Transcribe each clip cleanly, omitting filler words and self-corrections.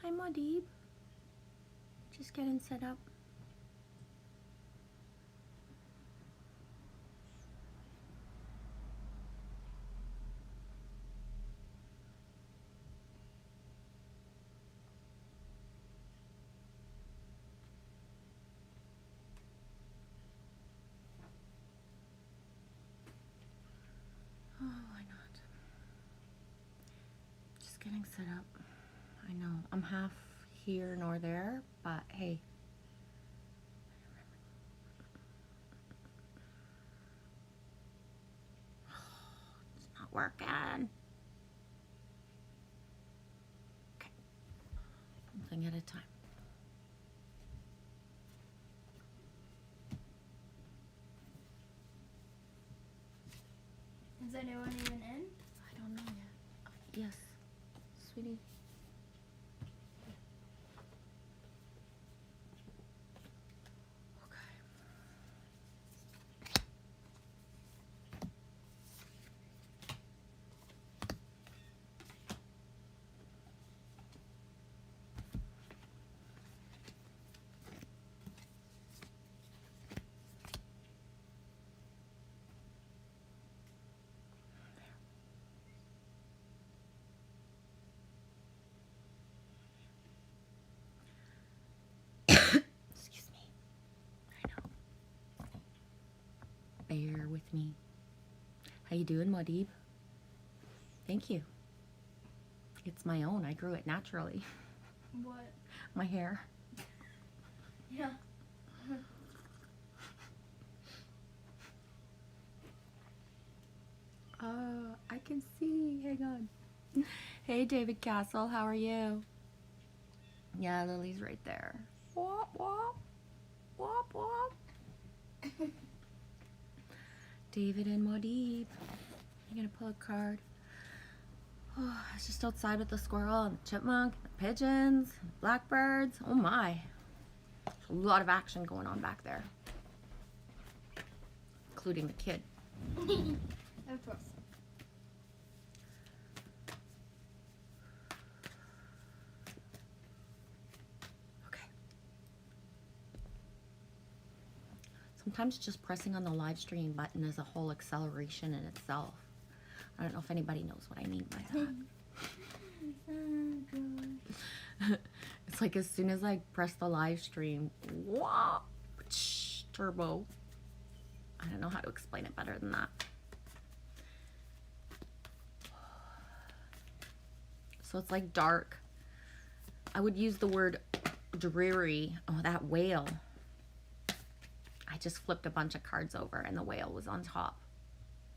Hi, Madib. Just getting set up. Oh, why not? Just getting set up. I know, I'm half here nor there, but hey. It's not working. Okay. One thing at a time. Is anyone even in? I don't know yet. Yes, sweetie. Excuse me. I know. Bear with me. How you doing, Madib? Thank you. It's my own. I grew it naturally. What? My hair. Yeah. I can see. Hang on. Hey, David Castle. How are you? Yeah, Lily's right there. Wop, wop. Wop, wop. David and Madib. I'm gonna pull a card. Oh, I was just outside with the squirrel and the chipmunk, and the pigeons, and the blackbirds. Oh my. There's a lot of action going on back there. Including the kid. Of course. Okay. Sometimes just pressing on the live stream button is a whole acceleration in itself. I don't know if anybody knows what I mean by that. It's like as soon as I press the live stream, whoa, turbo. I don't know how to explain it better than that. So it's like dark. I would use the word dreary. Oh, that whale. I just flipped a bunch of cards over and the whale was on top.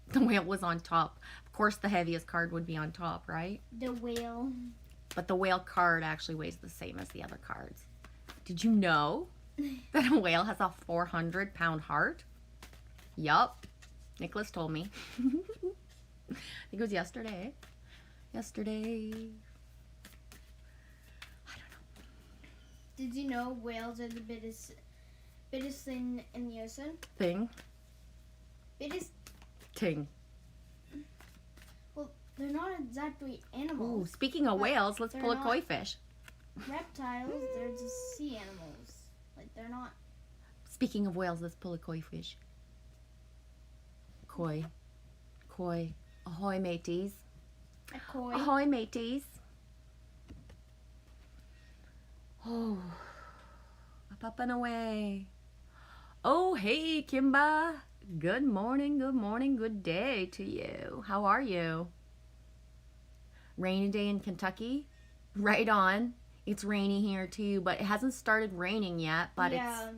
The whale was on top. Of course, the heaviest card would be on top, right? The whale. But the whale card actually weighs the same as the other cards. Did you know that a whale has a 400-pound heart? Yup. Nicholas told me. I think it was yesterday. Yesterday. I don't know. Did you know whales are the biggest thing in the ocean? Thing. Biggest. Ting. Well, they're not exactly Ooh, animals. speaking of But whales, let's they're pull a not- koi fish. Reptiles, they're just sea animals. Like, they're not. Speaking of whales, let's pull a koi fish. Koi. Koi. Ahoy, mateys. A koi. Ahoy, mateys. Oh, up and away. Oh, hey, Kimba. Good morning, good day to you. How are you? Rainy day in Kentucky? Right on. It's rainy here too, but it hasn't started raining yet, but Yeah.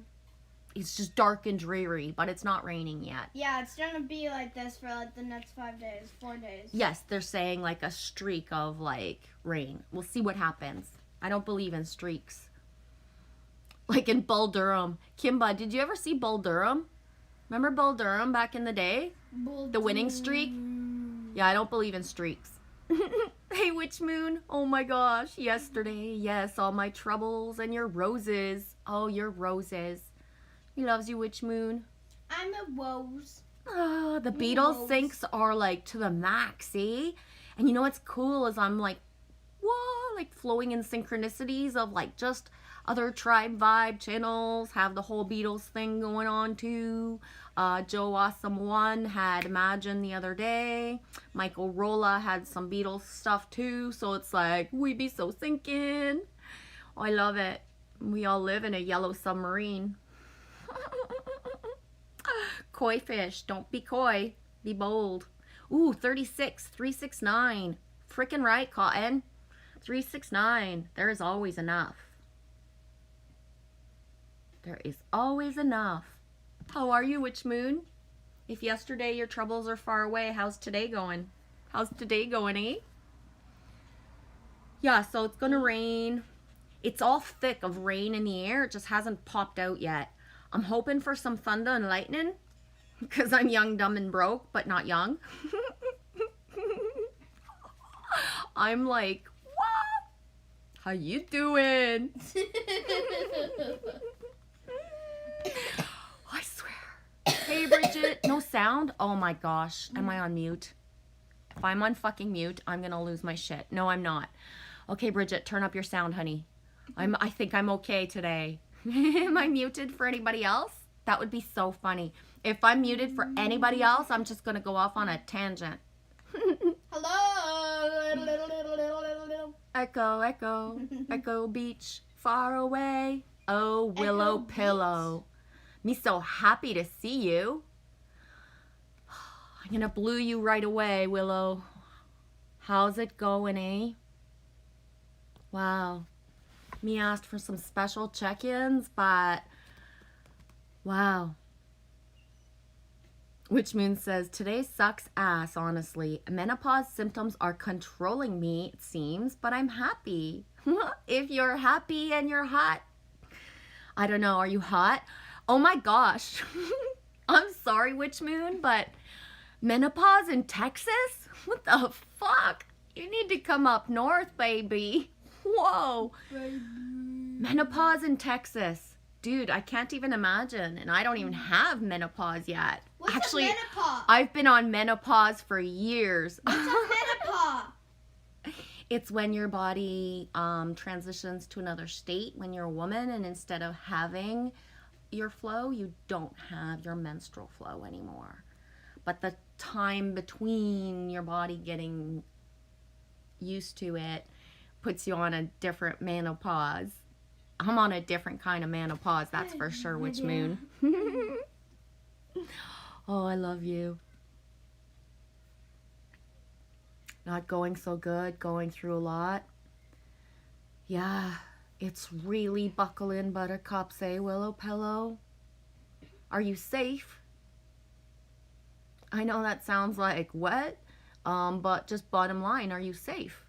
it's just dark and dreary, but it's not raining yet. Yeah, it's gonna be like this for like the next 5 days, 4 days. Yes, they're saying like a streak of like rain. We'll see what happens. I don't believe in streaks. Like in Bull Durham. Kimba, did you ever see Bull Durham? Remember Bull Durham back in the day? The winning streak? Yeah, I don't believe in streaks. Hey, Witch Moon. Oh my gosh. Yesterday. Yes, all my troubles and your roses. Oh, your roses. He loves you, Witch Moon. I'm a rose. Oh, the Beatles Rose. syncs are like to the max, see? And you know what's cool is I'm like whoa, like flowing in synchronicities of like just other tribe vibe channels have the whole Beatles thing going on too. Joe Awesome One had Imagine the other day. Michael Rolla had some Beatles stuff too. So it's like, we be so sinking. Oh, I love it. We all live in a yellow submarine. Koi fish, don't be coy, be bold. Ooh, 36, 369. Freaking right, Cotton. 369. There is always enough. There is always enough. How are you, Witch Moon? If yesterday your troubles are far away, how's today going? How's today going, eh? Yeah, so it's gonna rain. It's all thick of rain in the air. It just hasn't popped out yet. I'm hoping for some thunder and lightning because I'm young, dumb, and broke, but not young. I'm like, what? How you doing? I swear. Hey, Bridget. No sound? Oh my gosh. Am I on mute? If I'm on fucking mute, I'm gonna lose my shit. No, I'm not. Okay, Bridget, turn up your sound, honey. I think I'm okay today. Am I muted for anybody else? That would be so funny. If I'm muted for anybody else, I'm just gonna go off on a tangent. Hello. Echo, echo, echo beach, far away. Oh, willow Echo pillow. Me so happy to see you. I'm gonna blue you right away, Willow. How's it going, eh? Wow. Me asked for some special check-ins, but wow. Witch Moon says, today sucks ass, honestly. Menopause symptoms are controlling me, it seems, but I'm happy. If you're happy and you're hot, I don't know, are you hot? Oh my gosh. I'm sorry, Witch Moon, but menopause in Texas? What the fuck? You need to come up north, baby. Whoa. Menopause in Texas. Dude, I can't even imagine. And I don't even have menopause yet. What's Actually, a menopause? I've been on menopause for years. What's a menopause? It's when your body transitions to another state when you're a woman, and instead of having your flow, you don't have your menstrual flow anymore. But the time between your body getting used to it puts you on a different menopause. I'm on a different kind of menopause, that's for sure, Witch Moon. Oh, I love you. Not going so good, going through a lot. Yeah, it's really buckle in, buttercup, say Willow Pillow. Are you safe? I know that sounds like what? But just bottom line, are you safe?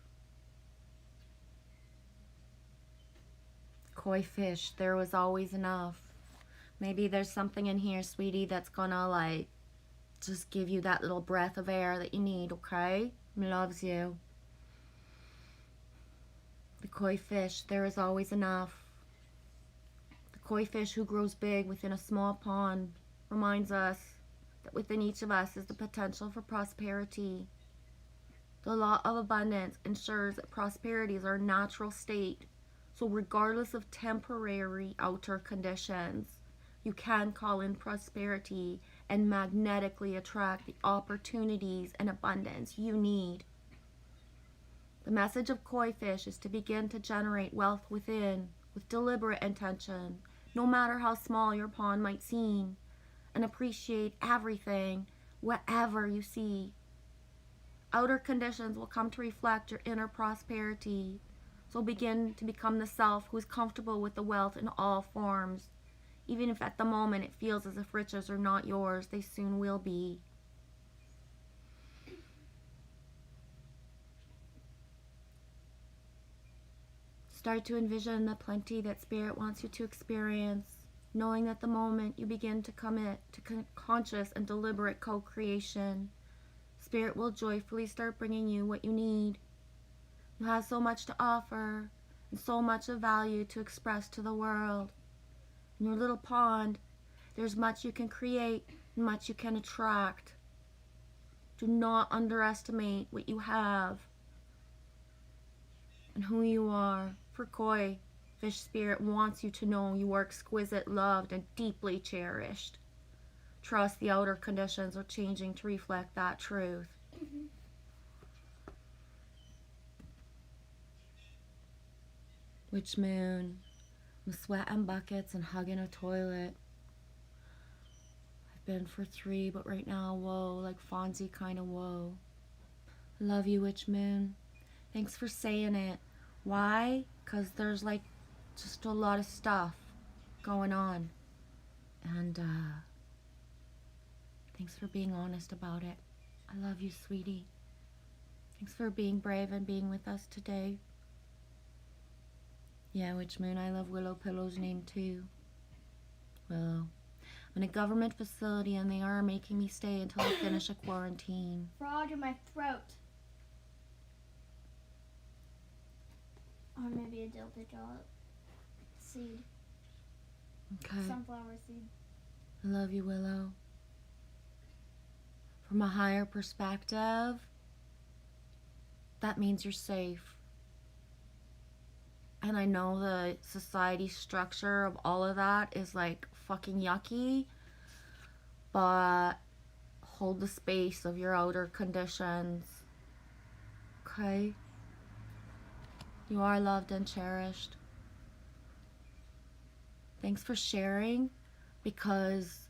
Koi fish, there was always enough. Maybe there's something in here, sweetie, that's gonna like just give you that little breath of air that you need, okay? Loves you. The koi fish, there is always enough. The koi fish who grows big within a small pond reminds us that within each of us is the potential for prosperity. The law of abundance ensures that prosperity is our natural state. So regardless of temporary outer conditions, you can call in prosperity and magnetically attract the opportunities and abundance you need. The message of koi fish is to begin to generate wealth within with deliberate intention, no matter how small your pond might seem, and appreciate everything, whatever you see. Outer conditions will come to reflect your inner prosperity. So begin to become the self who is comfortable with the wealth in all forms. Even if at the moment it feels as if riches are not yours, they soon will be. Start to envision the plenty that Spirit wants you to experience, knowing that the moment you begin to commit to conscious and deliberate co-creation, Spirit will joyfully start bringing you what you need. You have so much to offer and so much of value to express to the world. In your little pond, there's much you can create and much you can attract. Do not underestimate what you have. and who you are. For Koi, fish spirit wants you to know you are exquisite, loved, and deeply cherished. Trust the outer conditions are changing to reflect that truth. Witch moon, I'm sweating buckets and hugging a toilet. I've been for 3, but right now, whoa, like Fonzie kind of whoa. Love you, witch moon. Thanks for saying it. Why? Because there's like just a lot of stuff going on. And thanks for being honest about it. I love you, sweetie. Thanks for being brave and being with us today. Yeah, witch moon, I love Willow Pillow's name too. Willow. I'm in a government facility and they are making me stay until I finish a quarantine. Frog in my throat. Or maybe a dildo seed. Okay. Sunflower seed. I love you, Willow. From a higher perspective, that means you're safe. And I know the society structure of all of that is like fucking yucky, but hold the space of your outer conditions. Okay? You are loved and cherished. Thanks for sharing, because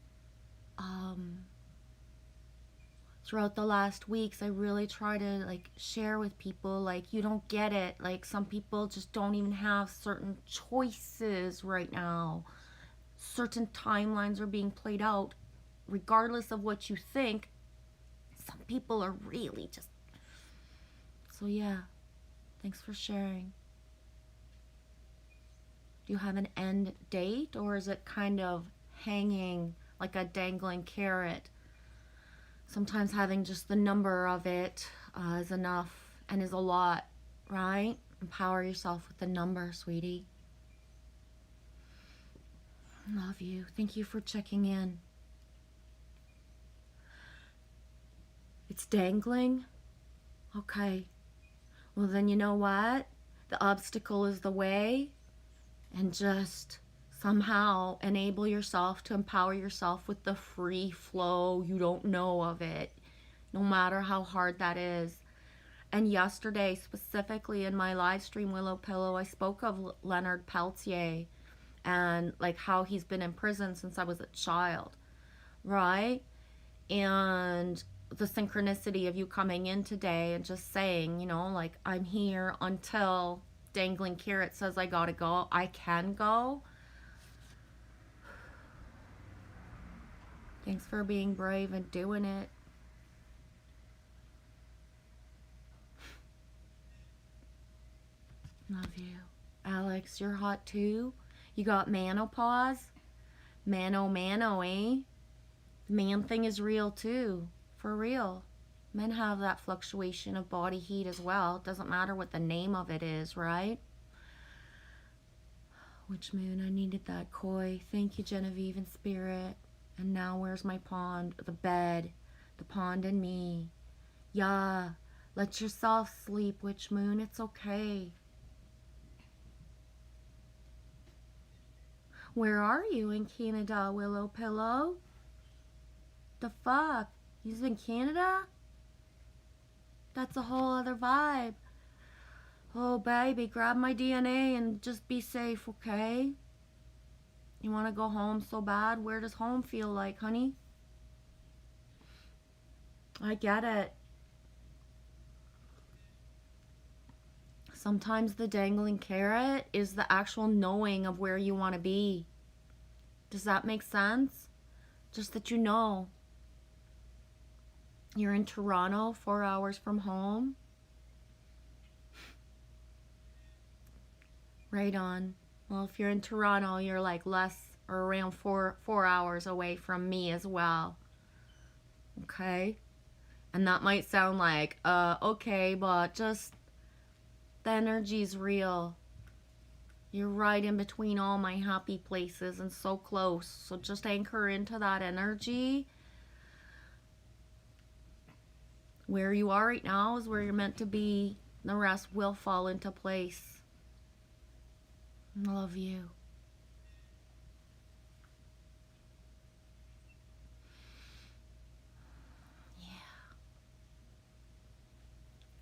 throughout the last weeks I really try to like share with people, like, you don't get it, like some people just don't even have certain choices right now. Certain timelines are being played out regardless of what you think. Some people are really just, so yeah, thanks for sharing. Do you have an end date, or is it kind of hanging like a dangling carrot? Sometimes having just the number of it is enough and is a lot, right? Empower yourself with the number, sweetie. Love you. Thank you for checking in. It's dangling? Okay. Well, then you know what? The obstacle is the way, and just somehow enable yourself to empower yourself with the free flow. You don't know of it, no matter how hard that is. And yesterday, specifically in my live stream, Willow Pillow, I spoke of Leonard Peltier and like how he's been in prison since I was a child, right? And the synchronicity of you coming in today and just saying, you know, like, I'm here until dangling carrot says I gotta go. I can go. Thanks for being brave and doing it. Love you. Alex, you're hot too. You got menopause? Mano, eh? The man thing is real too. For real. Men have that fluctuation of body heat as well. It doesn't matter what the name of it is, right? Witch moon, I needed that koi. Thank you, Genevieve and Spirit. And now where's my pond? The bed. The pond and me. Yeah. Let yourself sleep, witch moon. It's okay. Where are you in Canada, Willow Pillow? The fuck? He's in Canada? That's a whole other vibe. Oh, baby, grab my DNA and just be safe, okay? You want to go home so bad? Where does home feel like, honey? I get it. Sometimes the dangling carrot is the actual knowing of where you want to be. Does that make sense? Just that you know. You're in Toronto, 4 hours from home. Right on. Well, if you're in Toronto, you're like less or around four hours away from me as well. Okay? And that might sound like, okay, but just the energy's real. You're right in between all my happy places and so close. So just anchor into that energy. Where you are right now is where you're meant to be. The rest will fall into place. I love you. Yeah.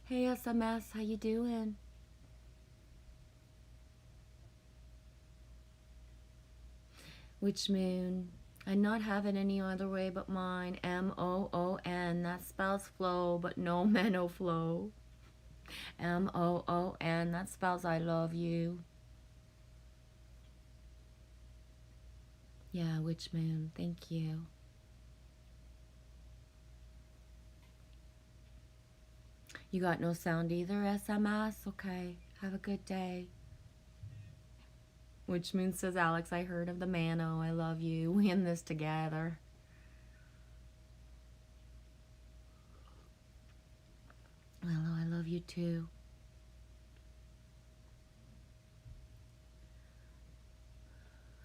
Hey SMS, how you doing? Which moon? I'm not having any other way but mine. M-O-O-N. That spells flow, but no menno flow. M-O-O-N. That spells I love you. Yeah, witch moon. Thank you. You got no sound either, SMS? Okay. Have a good day. Witch moon says, Alex, I heard of the Mano. I love you. We in this together. Hello, I love you too.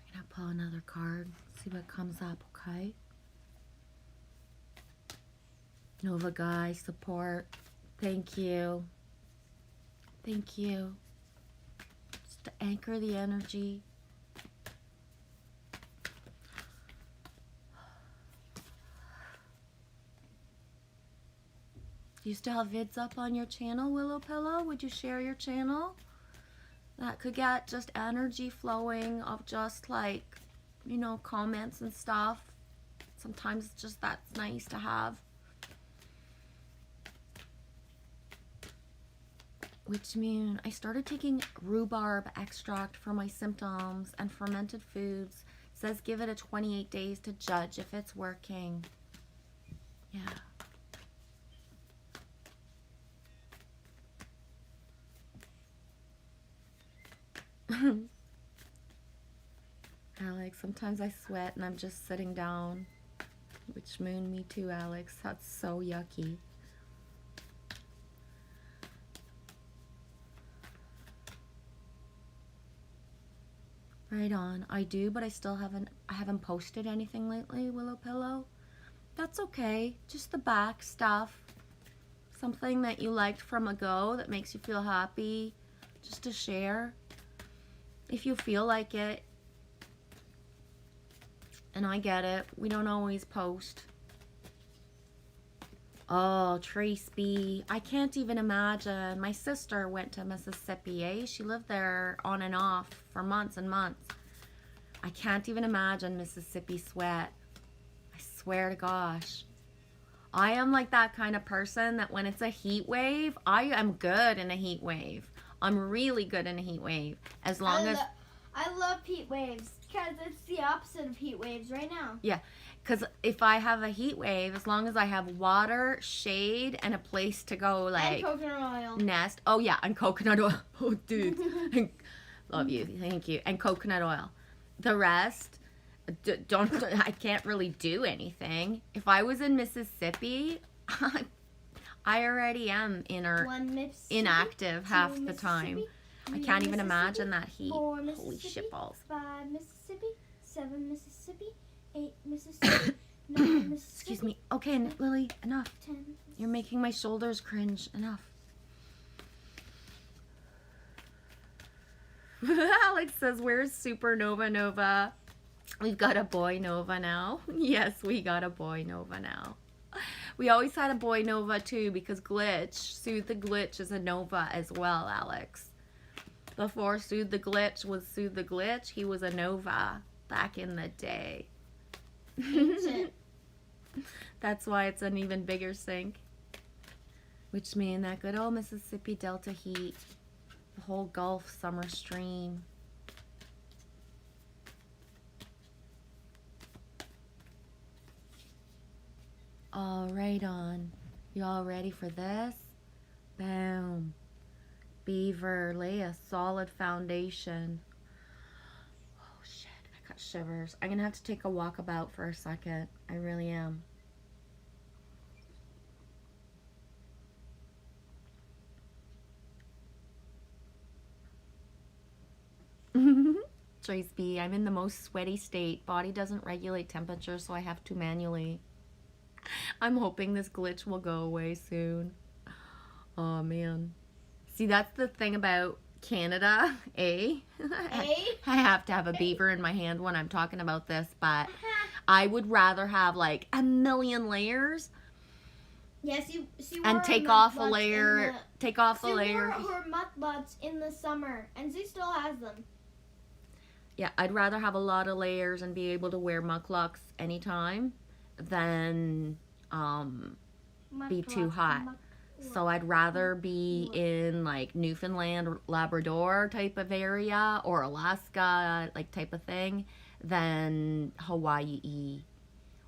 I'm gonna pull another card, see what comes up, okay? Nova Guy, support. Thank you. Thank you. Just to anchor the energy. Do you still have vids up on your channel, Willow Pillow? Would you share your channel? That could get just energy flowing of just like, you know, comments and stuff. Sometimes just that's nice to have. Which mean I started taking rhubarb extract for my symptoms and fermented foods. It says give it a 28 days to judge if it's working. Yeah. Alex, sometimes I sweat and I'm just sitting down. Which moon, me too, Alex. That's so yucky. Right on. I do, but I haven't posted anything lately, Willow Pillow. That's okay. Just the back stuff. Something that you liked from ago that makes you feel happy. Just to share. If you feel like it. And I get it. We don't always post. Oh, Trace B. I can't even imagine. My sister went to Mississippi, eh? She lived there on and off for months and months. I can't even imagine Mississippi sweat. I swear to gosh. I am like that kind of person that when it's a heat wave, I am good in a heat wave. I'm really good in a heat wave. As long as... I love heat waves because it's the opposite of heat waves right now. Yeah, because if I have a heat wave, as long as I have water, shade, and a place to go, like... And coconut oil. Nest. Oh, yeah, and coconut oil. Oh, dude. Love you. Thank you. And coconut oil. The rest, I can't really do anything. If I was in Mississippi, I already am inactive half the time. I can't even imagine that heat. Holy shit balls. 5 Mississippi, 7 Mississippi, 8 Mississippi, 9 Mississippi. Excuse me. Okay, Lily, enough. 10 You're making my shoulders cringe. Enough. Alex says, where's Supernova Nova? We've got a boy Nova now. Yes, we got a boy Nova now. We always had a boy Nova too because Glitch, Soothe the Glitch is a Nova as well, Alex. Before Soothe the Glitch was Soothe the Glitch, he was a Nova back in the day. That's why it's an even bigger sink. Which means that good old Mississippi Delta heat. The whole Gulf summer stream. All right on. Y'all ready for this? Boom. Beaver, lay a solid foundation. Oh shit, I got shivers. I'm gonna have to take a walkabout for a second. I really am. Trace B, I'm in the most sweaty state. Body doesn't regulate temperature, so I have to manually. I'm hoping this glitch will go away soon. Oh man. See, that's the thing about Canada, eh? I have to have a beaver in my hand when I'm talking about this, but I would rather have like a million layers Yes, she wore and her take mud off a butts layer, take off a She layer. wore her mud butts in the summer, and she still has them. Yeah, I'd rather have a lot of layers and be able to wear mucklucks anytime than be too hot. So I'd rather be in like Newfoundland, Labrador type of area or Alaska like type of thing than Hawaii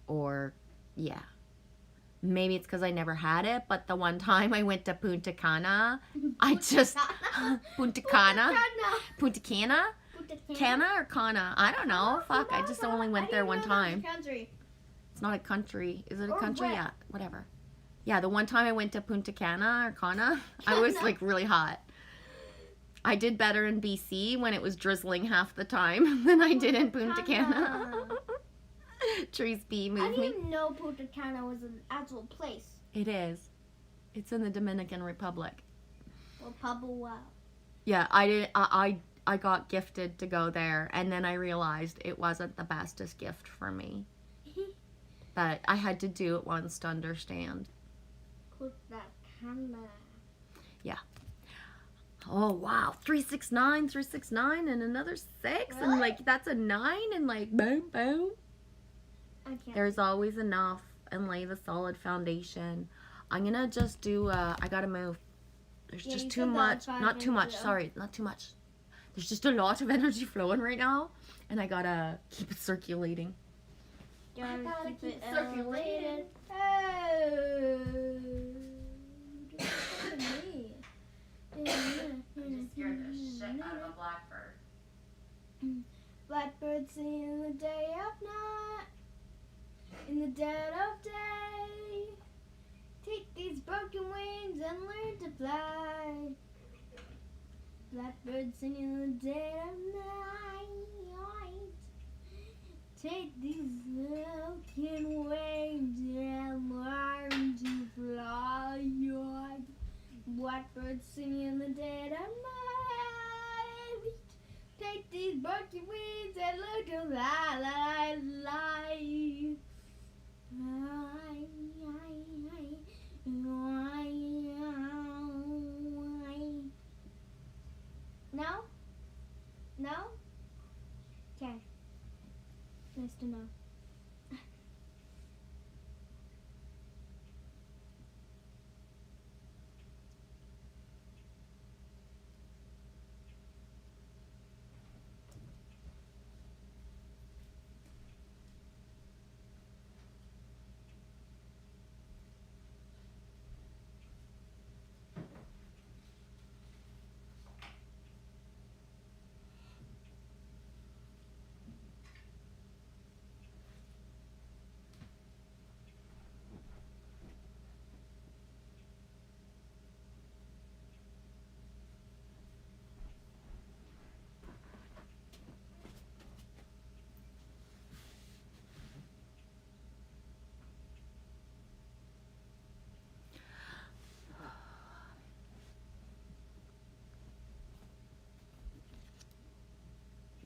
or yeah. Maybe it's because I never had it, but the one time I went to Punta Cana, I just Punta Cana, Punta Cana, Cana or Cana, I don't know. Fuck, I just only went there one time. It's not a country. Is it a country? Yeah, whatever. Yeah, the one time I went to Punta Cana or Cana, I was like really hot. I did better in BC when it was drizzling half the time than I did in Punta Cana. Trees B I moved didn't me. even know Punta Cana was an actual place. It is. It's in the Dominican Republic. Or Papua. Yeah, I got gifted to go there, and then I realized it wasn't the bestest gift for me. But I had to do it once to understand. Punta Cana. Yeah. Oh wow, 369, and another 6, Really? and like that's a 9, and like boom, boom. I can't. There's always enough, and lay the solid foundation. I'm gonna just do. I gotta move. There's Yeah, just you too said that much. 5 Not too minutes much. ago. Sorry, not too much. There's just a lot of energy flowing right now, and I gotta keep it circulating. Gotta gotta keep keep it circulating. elevated. a blackbird. Blackbird sing in the day of night, in the dead of day. Take these broken wings and learn to fly. Blackbird sing in the dead of night. Take these broken wings and learn to fly. Blackbird sing in the dead of night. Take these broken wings and learn to fly. No? No? Okay. Nice to know.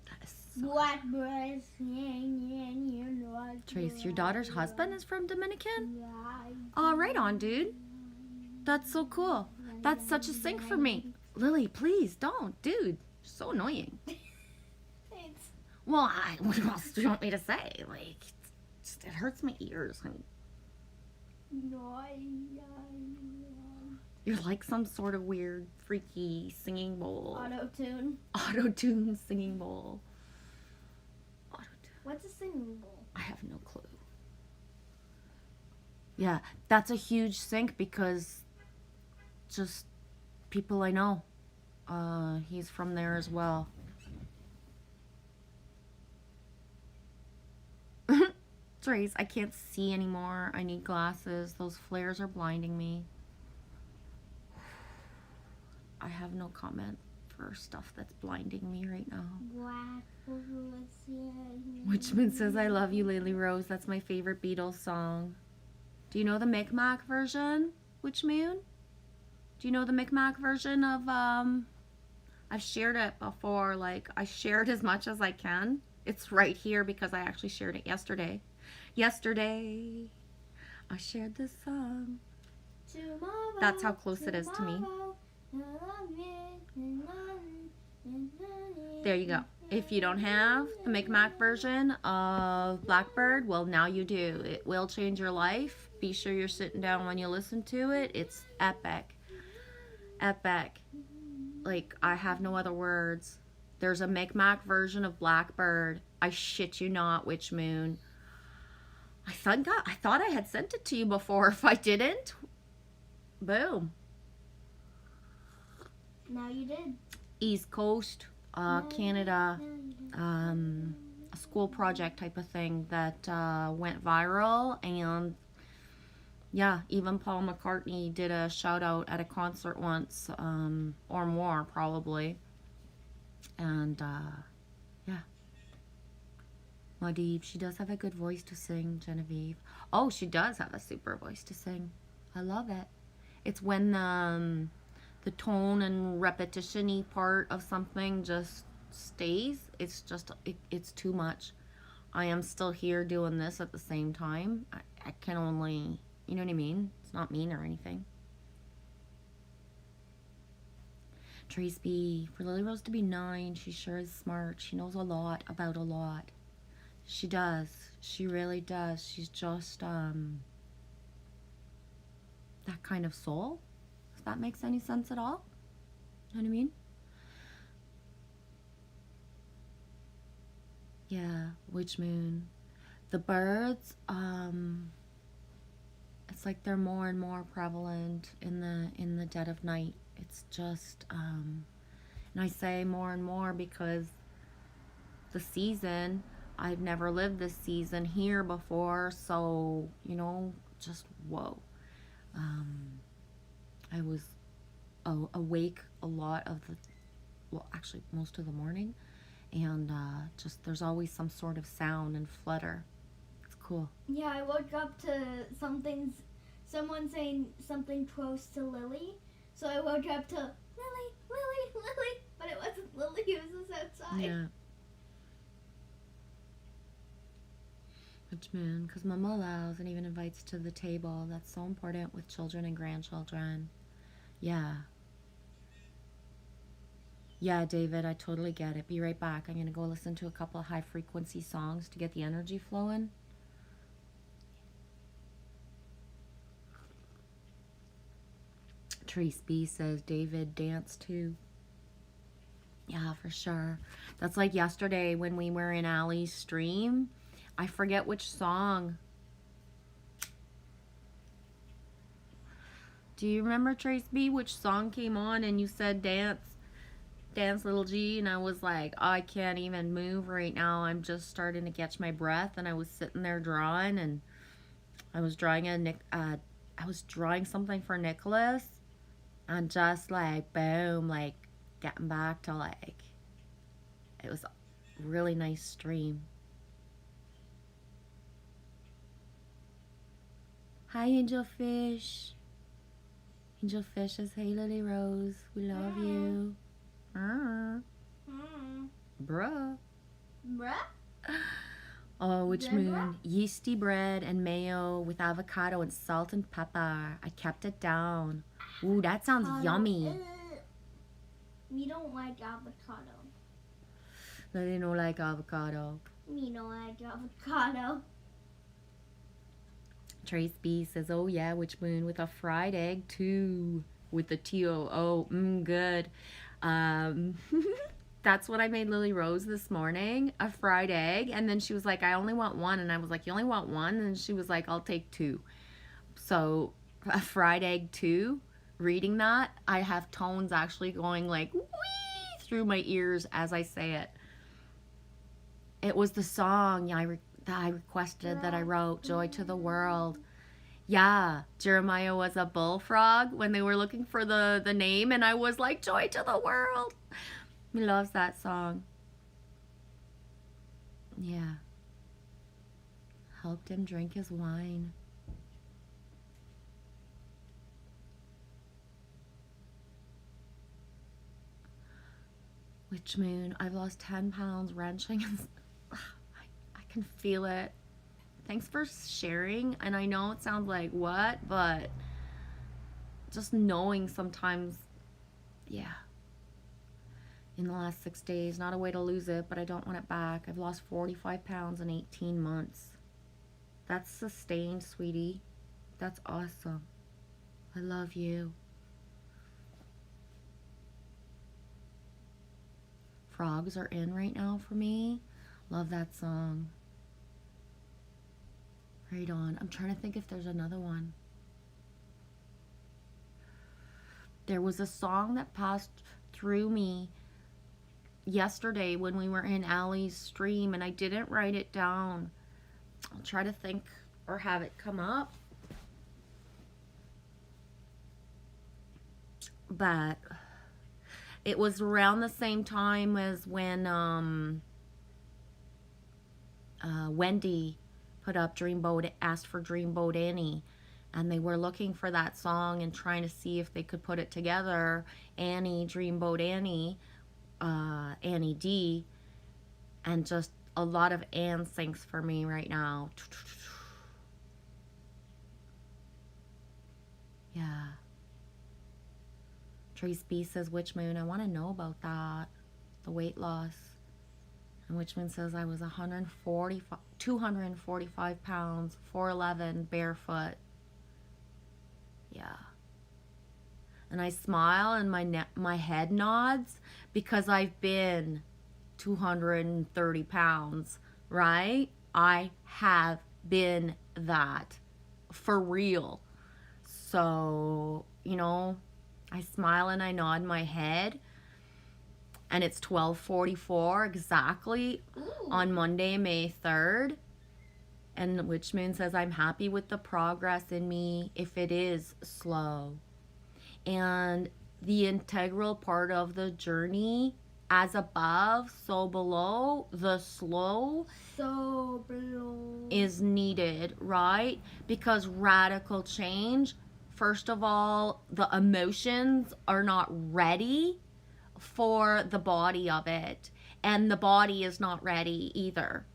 That is so... Blackbird singing, you know. Trace, your daughter's husband is from Dominican? Oh, right on, dude. That's so cool. That's such a sync for me. Lily, please don't, dude. So annoying. Thanks. Well, what else do you want me to say? Like, it hurts my ears. You're like some sort of weird, freaky singing bowl. Auto-tune. Auto-tune singing bowl. Auto-tune. What's a singing bowl? I have no clue. Yeah, that's a huge sync because just people I know. He's from there as well. Trace, I can't see anymore. I need glasses. Those flares are blinding me. I have no comment for stuff that's blinding me right now. Witchman says, I love you, Lily Rose. That's my favorite Beatles song. Do you know the Micmac version, Witch Moon? Do you know the Micmac version of, I've shared it before. Like, I shared as much as I can. It's right here because I actually shared it yesterday. Yesterday, I shared this song. Tomorrow, That's how close it is to me. There you go. If you don't have the Micmac version of Blackbird, well, now you do. It will change your life. Be sure you're sitting down when you listen to it. It's epic. Epic. Like, I have no other words. There's a Micmac version of Blackbird. I shit you not, Witch Moon. I thought I had sent it to you before. If I didn't, boom. Now you did. East Coast, Canada, a school project type of thing that went viral, and yeah, even Paul McCartney did a shout out at a concert once, or more probably, and yeah. Madib, she does have a good voice to sing, Genevieve. Oh, she does have a super voice to sing. I love it. It's when the tone and repetition-y part of something just stays. It's just, it's too much. I am still here doing this at the same time. I can only, you know what I mean? It's not mean or anything. Trace B, for Lily Rose to be 9, she sure is smart. She knows a lot about a lot. She does. She really does. She's just that kind of soul. If that makes any sense at all. You know what I mean? Yeah, Witch Moon. The birds, it's like they're more and more prevalent in the dead of night. It's just and I say more and more because the season, I've never lived this season here before, so, you know, just whoa. I was awake a lot of actually most of the morning, and just there's always some sort of sound and flutter. It's cool. Yeah, I woke up to someone saying something close to Lily, so I woke up to Lily, Lily, Lily, but it wasn't Lily, it was just outside. Yeah. Which moon? Because Mama allows and even invites to the table. That's so important with children and grandchildren. Yeah. Yeah, David, I totally get it. Be right back. I'm going to go listen to a couple of high frequency songs to get the energy flowing. Trace B says David dance too. Yeah, for sure. That's like yesterday when we were in Allie's stream. I forget which song. Do you remember, Trace B, which song came on and you said dance little G, and I was like, oh, I can't even move right now. I'm just starting to catch my breath, and I was sitting there drawing, and I was drawing something for Nicholas, and just like boom, like getting back to like, it was a really nice stream. Hi, Angel Fish. Angel Fish says, hey, Lily Rose, we love you. Bruh. Oh, Witch Moon. Yeasty bread and mayo with avocado and salt and pepper. I kept it down. Ooh, that sounds yummy. Me don't like avocado. Lily don't like avocado. Me don't like avocado. Trace B says, oh yeah, Witch Moon with a fried egg too. With the TOO. Good. That's what I made Lily Rose this morning, a fried egg. And then she was like, I only want one. And I was like, you only want one? And she was like, I'll take two. So a fried egg too. Reading that, I have tones actually going like wee through my ears as I say it. It was the song that I requested, that I wrote, Joy to the World. Yeah, Jeremiah was a bullfrog when they were looking for the name, and I was like, Joy to the World. He loves that song. Yeah. Helped him drink his wine. Witch moon. I've lost 10 pounds wrenching. I can feel it. Thanks for sharing. And I know it sounds like what, but just knowing sometimes, yeah. In the last 6 days, not a way to lose it, but I don't want it back. I've lost 45 pounds in 18 months. That's sustained, sweetie. That's awesome. I love you. Frogs are in right now for me. Love that song. Right on. I'm trying to think if there's another one. There was a song that passed through me yesterday when we were in Allie's stream, and I didn't write it down. I'll try to think or have it come up. But it was around the same time as when Wendy put up Dreamboat, asked for Dreamboat Annie, and they were looking for that song and trying to see if they could put it together. Annie, Dreamboat Annie, Annie D, and just a lot of Ann syncs for me right now. Yeah. Trace B says, Witch Moon, I want to know about that. The weight loss. And Witch Moon says, I was 245 pounds, 4'11", barefoot. Yeah. And I smile and my head nods because I've been 230 pounds, right? I have been that for real. So, you know, I smile and I nod my head, and it's 12:44 exactly. Ooh. On Monday, May 3rd. And Witch Moon says, I'm happy with the progress in me if it is slow. And the integral part of the journey, as above, so below, the slow So below is needed, right? Because radical change, first of all, the emotions are not ready for the body of it, and the body is not ready either.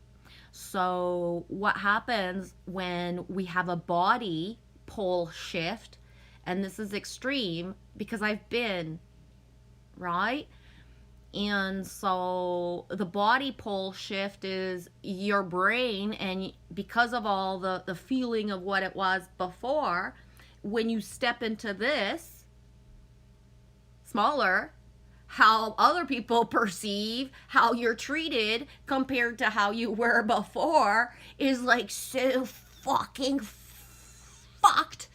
So what happens when we have a body pole shift, and this is extreme because I've been, right? And so the body pole shift is your brain, and because of all the feeling of what it was before, when you step into this smaller, how other people perceive how you're treated compared to how you were before is like so fucking fucked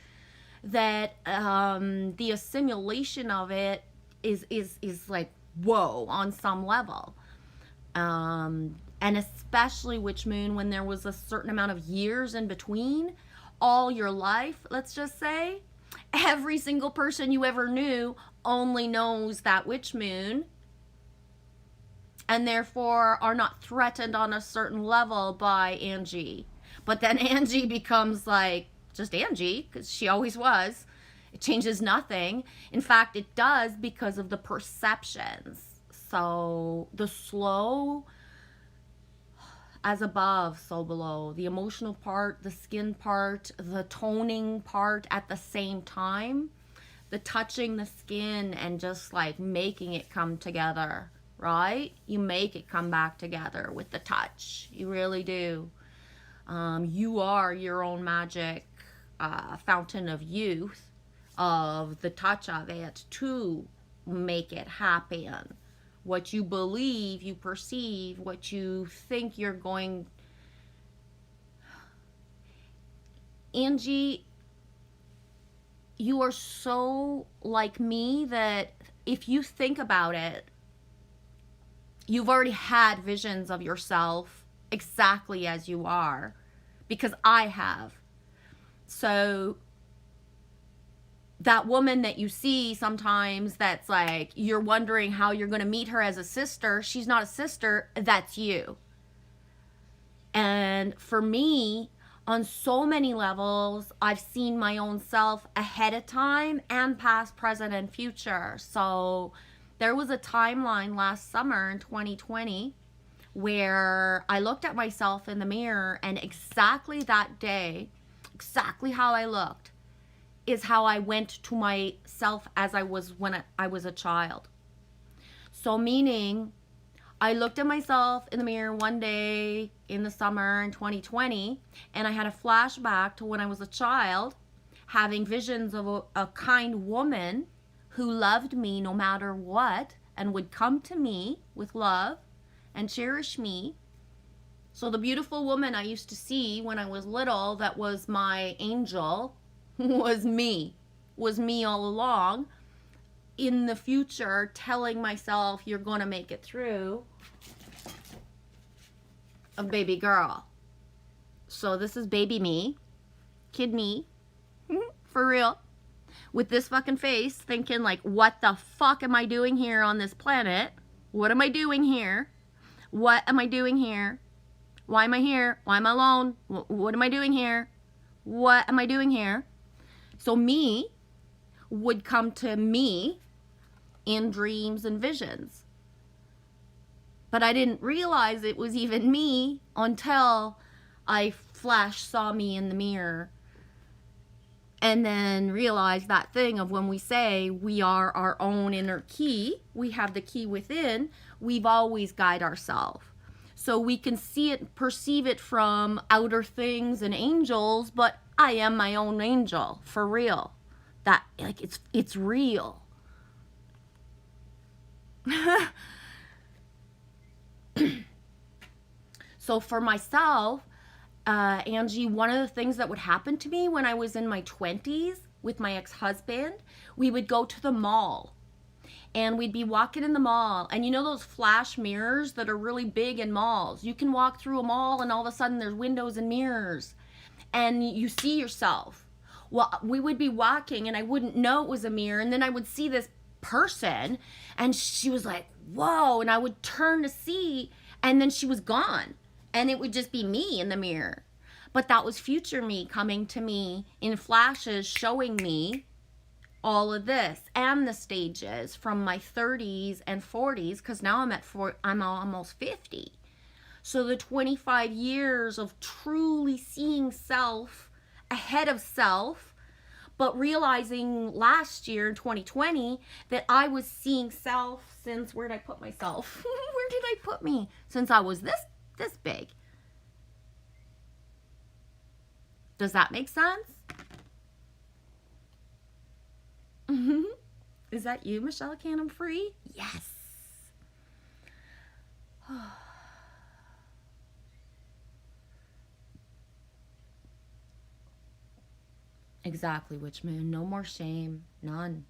that the assimilation of it is like whoa on some level. And especially Witch Moon, when there was a certain amount of years in between, all your life, let's just say, every single person you ever knew only knows that Witch Moon, and therefore are not threatened on a certain level by Angie. But then Angie becomes like just Angie, because she always was. It changes nothing. In fact, it does because of the perceptions. So the slow, as above, so below. The emotional part, the skin part, the toning part at the same time. The touching the skin and just like making it come together, right? You make it come back together with the touch. You really do. You are your own magic fountain of youth, of the touch of it to make it happen. What you believe, you perceive, what you think you're going. Angie, you are so like me that if you think about it, you've already had visions of yourself exactly as you are, because I have. So that woman that you see sometimes that's like, you're wondering how you're going to meet her as a sister, she's not a sister, that's you. And for me, on so many levels, I've seen my own self ahead of time and past, present, and future. So There was a timeline last summer in 2020 where I looked at myself in the mirror, and exactly that day, exactly how I looked is how I went to myself as I was when I was a child. So meaning I looked at myself in the mirror one day in the summer in 2020, and I had a flashback to when I was a child, having visions of a kind woman who loved me no matter what and would come to me with love and cherish me. So the beautiful woman I used to see when I was little, that was my angel, was me all along. In the future, telling myself, you're going to make it through, a baby girl. So this is baby me, kid me, for real, with this fucking face, thinking like, what the fuck am I doing here on this planet? What am I doing here? What am I doing here? Why am I here? Why am I alone? What am I doing here? What am I doing here? So me would come to me in dreams and visions. But I didn't realize it was even me until I saw me in the mirror. And then realized that thing of when we say we are our own inner key, we have the key within, we've always guided ourselves. So we can see it, perceive it from outer things and angels, but I am my own angel, for real. That, like, it's real. So for myself, Angie, one of the things that would happen to me when I was in my 20s with my ex-husband, we would go to the mall. And we'd be walking in the mall. And you know those flash mirrors that are really big in malls? You can walk through a mall and all of a sudden there's windows and mirrors. And you see yourself. Well, we would be walking and I wouldn't know it was a mirror. And then I would see this person and she was like, whoa. And I would turn to see and then she was gone. And it would just be me in the mirror. But that was future me coming to me in flashes, showing me all of this and the stages from my 30s and 40s, because now I'm almost 50. So the 25 years of truly seeing self ahead of self, but realizing last year in 2020 that I was seeing self since, where did I put myself? Where did I put me? Since I was this big. Does that make sense? Is that you, Michelle Canham Free? Yes. Exactly, Witch Moon. No more shame. None.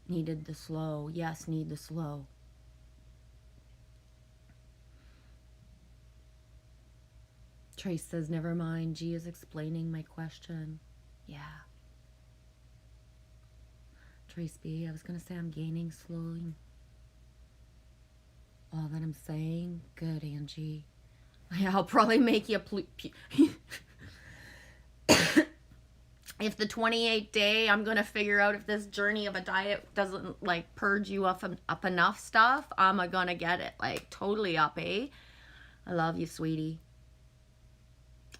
Needed the slow. Yes, need the slow. Trace says, never mind. G is explaining my question. Yeah. Trace B, I was going to say I'm gaining slowly. All that I'm saying. Good, Angie. I'll probably make you if the 28th day, I'm going to figure out if this journey of a diet doesn't like purge you up enough stuff, I'm going to get it like totally up, eh? I love you, sweetie.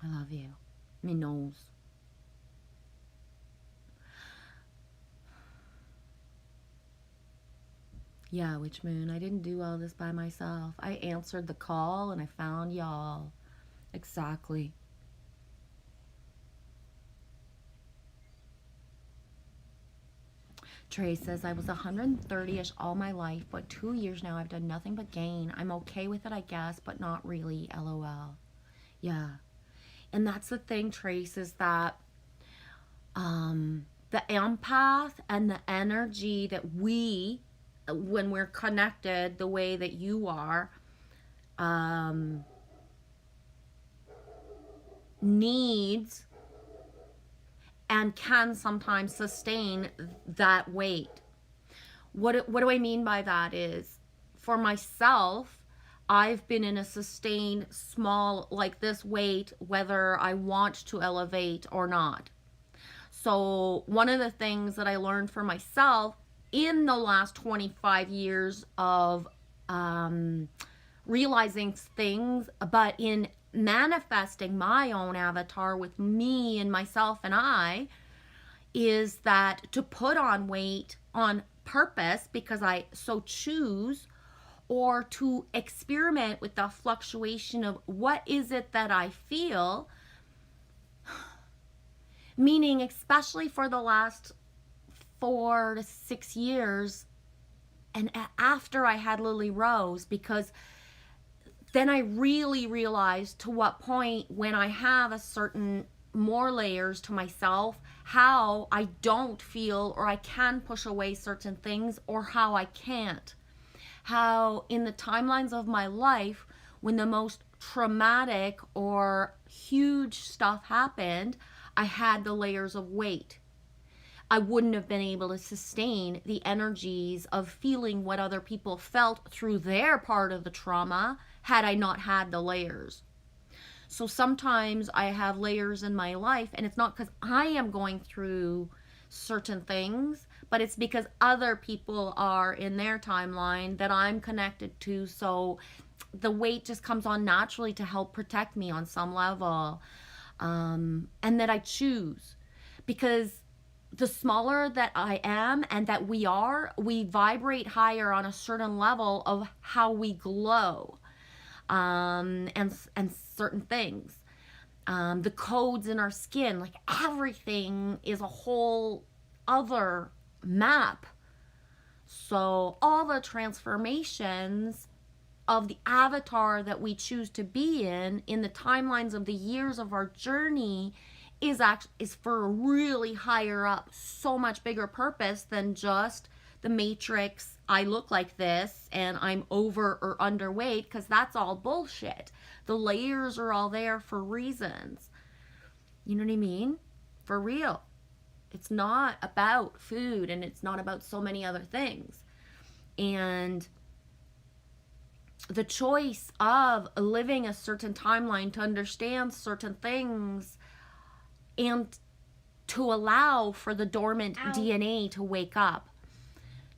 I love you. Me knows. Yeah, Witch Moon, I didn't do all this by myself. I answered the call and I found y'all. Exactly. Trey says, I was 130-ish all my life, but 2 years now I've done nothing but gain. I'm okay with it, I guess, but not really, LOL. Yeah. And that's the thing, Trace, is that the empath and the energy that we, when we're connected the way that you are, needs and can sometimes sustain that weight. What do I mean by that is, for myself, I've been in a sustained small, like this weight, whether I want to elevate or not. So one of the things that I learned for myself in the last 25 years of realizing things, but in manifesting my own avatar with me and myself and I, is that to put on weight on purpose because I so choose, or to experiment with the fluctuation of what is it that I feel, meaning especially for the last 4 to 6 years and after I had Lily Rose, because then I really realized to what point when I have a certain more layers to myself, how I don't feel or I can push away certain things, or how I can't. How in the timelines of my life, when the most traumatic or huge stuff happened, I had the layers of weight. I wouldn't have been able to sustain the energies of feeling what other people felt through their part of the trauma had I not had the layers. So sometimes I have layers in my life, and it's not because I am going through certain things, but it's because other people are in their timeline that I'm connected to. So the weight just comes on naturally to help protect me on some level. And that I choose, because the smaller that I am and that we are, we vibrate higher on a certain level of how we glow, and certain things. The codes in our skin, like everything is a whole other map. So all the transformations of the avatar that we choose to be in the timelines of the years of our journey is for a really higher up, so much bigger purpose than just the matrix. I look like this and I'm over or underweight, because that's all bullshit. The layers are all there for reasons. You know what I mean? For real. It's not about food, and it's not about so many other things. And the choice of living a certain timeline to understand certain things and to allow for the dormant DNA to wake up.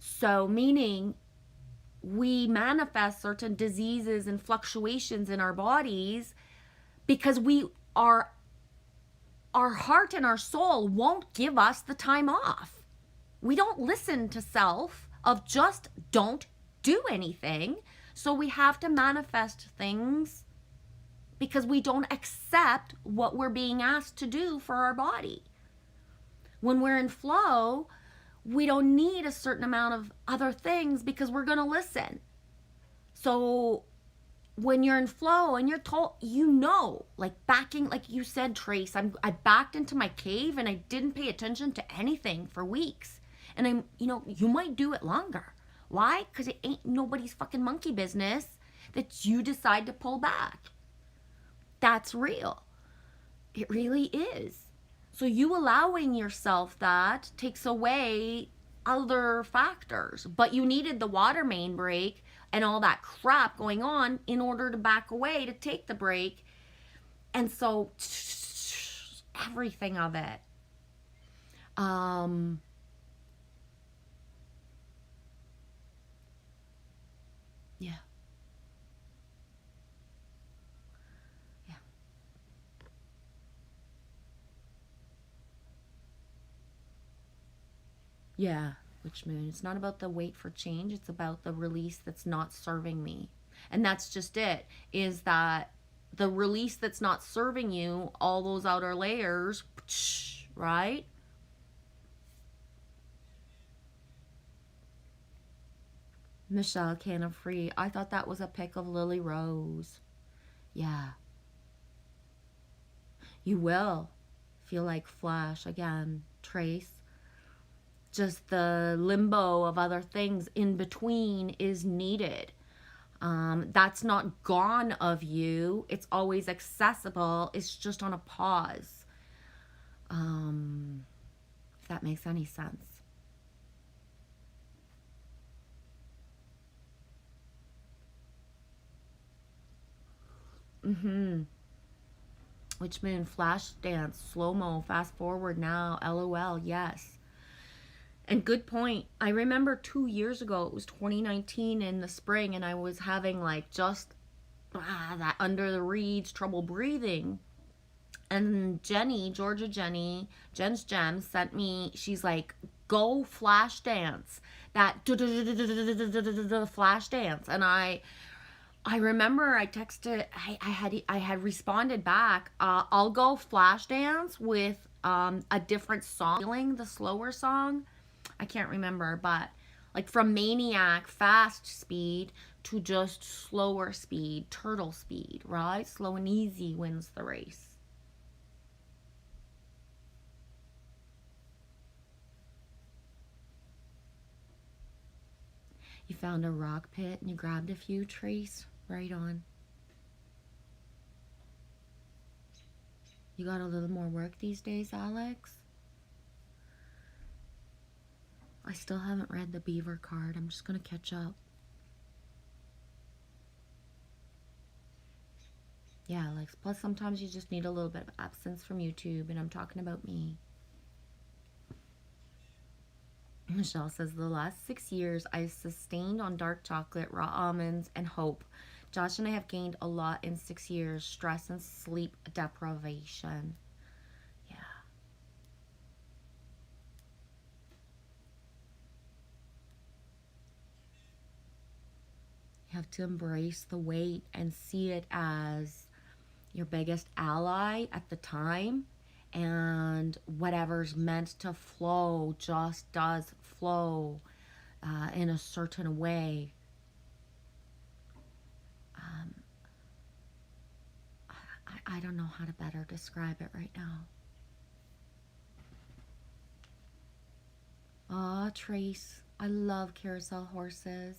So meaning we manifest certain diseases and fluctuations in our bodies because our heart and our soul won't give us the time off. We don't listen to self of just don't do anything. So we have to manifest things because we don't accept what we're being asked to do for our body. When we're in flow, we don't need a certain amount of other things because we're going to listen. So when you're in flow and you're told, like backing, like you said, Trace, I backed into my cave and I didn't pay attention to anything for weeks. And you might do it longer. Why? Because it ain't nobody's fucking monkey business that you decide to pull back. That's real. It really is. So you allowing yourself that takes away other factors. But you needed the water main break and all that crap going on in order to back away to take the break. And so everything of it. Yeah. Yeah. Yeah, Witch Moon. It's not about the wait for change. It's about the release that's not serving me. And that's just it, is that the release that's not serving you, all those outer layers, right? Michelle Canna Free. I thought that was a pic of Lily Rose. Yeah. You will feel like Flash again, Trace. Just the limbo of other things in between is needed. That's not gone of you. It's always accessible. It's just on a pause. If that makes any sense. Witch Moon, flash dance, slow-mo, fast forward now, LOL, yes. And good point. I remember 2 years ago, it was 2019 in the spring, and I was having like just that under the reeds trouble breathing. And Jenny, Georgia Jenny, Jen's Gems sent me, she's like, go flash dance. That flash dance. And I remember I texted, I had responded back, I'll go flash dance with a different song, feeling the slower song. I can't remember, but like from maniac fast speed to just slower speed, turtle speed, right? Slow and easy wins the race. You found a rock pit and you grabbed a few, Trace. Right on. You got a little more work these days, Alex? I still haven't read the beaver card. I'm just going to catch up. Yeah, Alex. Plus, sometimes you just need a little bit of absence from YouTube, and I'm talking about me. Michelle says, the last 6 years I've sustained on dark chocolate, raw almonds, and hope. Josh and I have gained a lot in 6 years. Stress and sleep deprivation. Yeah. You have to embrace the weight and see it as your biggest ally at the time. And whatever's meant to flow just does flow in a certain way. I don't know how to better describe it right now. Aw, Trace, I love carousel horses.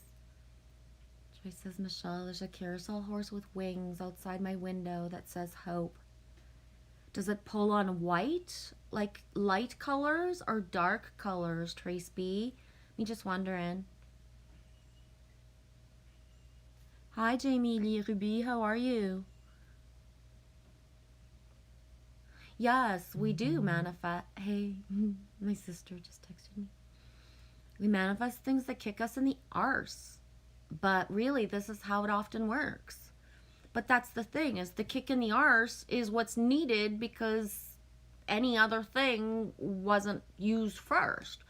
Trace says, Michelle, there's a carousel horse with wings outside my window that says hope. Does it pull on white, like light colors, or dark colors, Trace B? Me just wondering. Hi, Jamie Lee Ruby, how are you? Yes, we do manifest. Hey, my sister just texted me. We manifest things that kick us in the arse. But really, this is how it often works. But that's the thing, is the kick in the arse is what's needed because any other thing wasn't used first.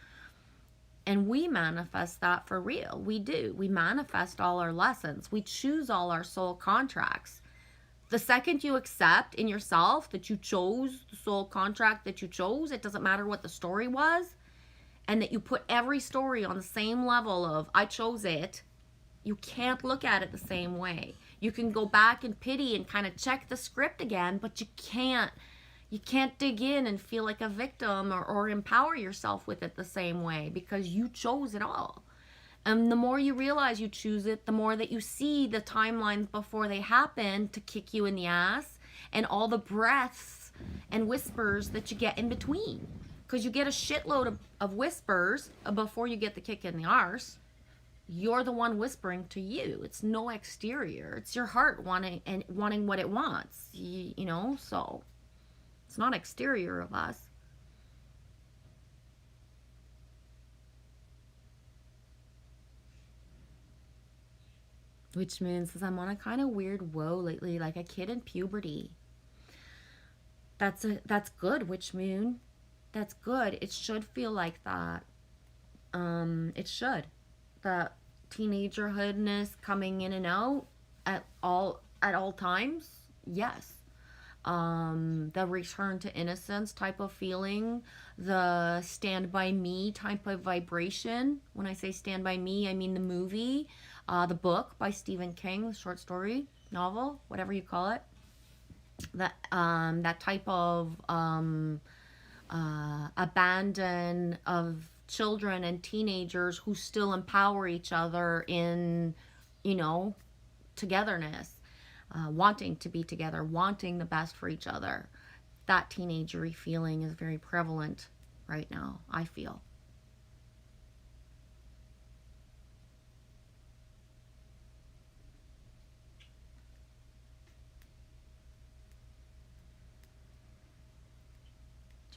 And we manifest that for real. We do. We manifest all our lessons. We choose all our soul contracts. The second you accept in yourself that you chose the soul contract that you chose, it doesn't matter what the story was, and that you put every story on the same level of, I chose it, you can't look at it the same way. You can go back and pity and kind of check the script again, but you can't dig in and feel like a victim or empower yourself with it the same way because you chose it all. And the more you realize you choose it, the more that you see the timelines before they happen to kick you in the ass and all the breaths and whispers that you get in between. Because you get a shitload of whispers before you get the kick in the arse. You're the one whispering to you. It's no exterior. It's your heart wanting what it wants. You know, so it's not exterior of us. Which means I'm on a kind of weird woe lately, like a kid in puberty. That's good, Witch Moon. That's good. It should feel like that. It should. The teenagerhoodness coming in and out at all times. Yes. The return to innocence type of feeling, the Stand By Me type of vibration. When I say Stand By Me, I mean the movie, the book by Stephen King, the short story, novel, whatever you call it. That type of abandon of children and teenagers who still empower each other in, togetherness. Wanting to be together, wanting the best for each other. That teenagery feeling is very prevalent right now, I feel.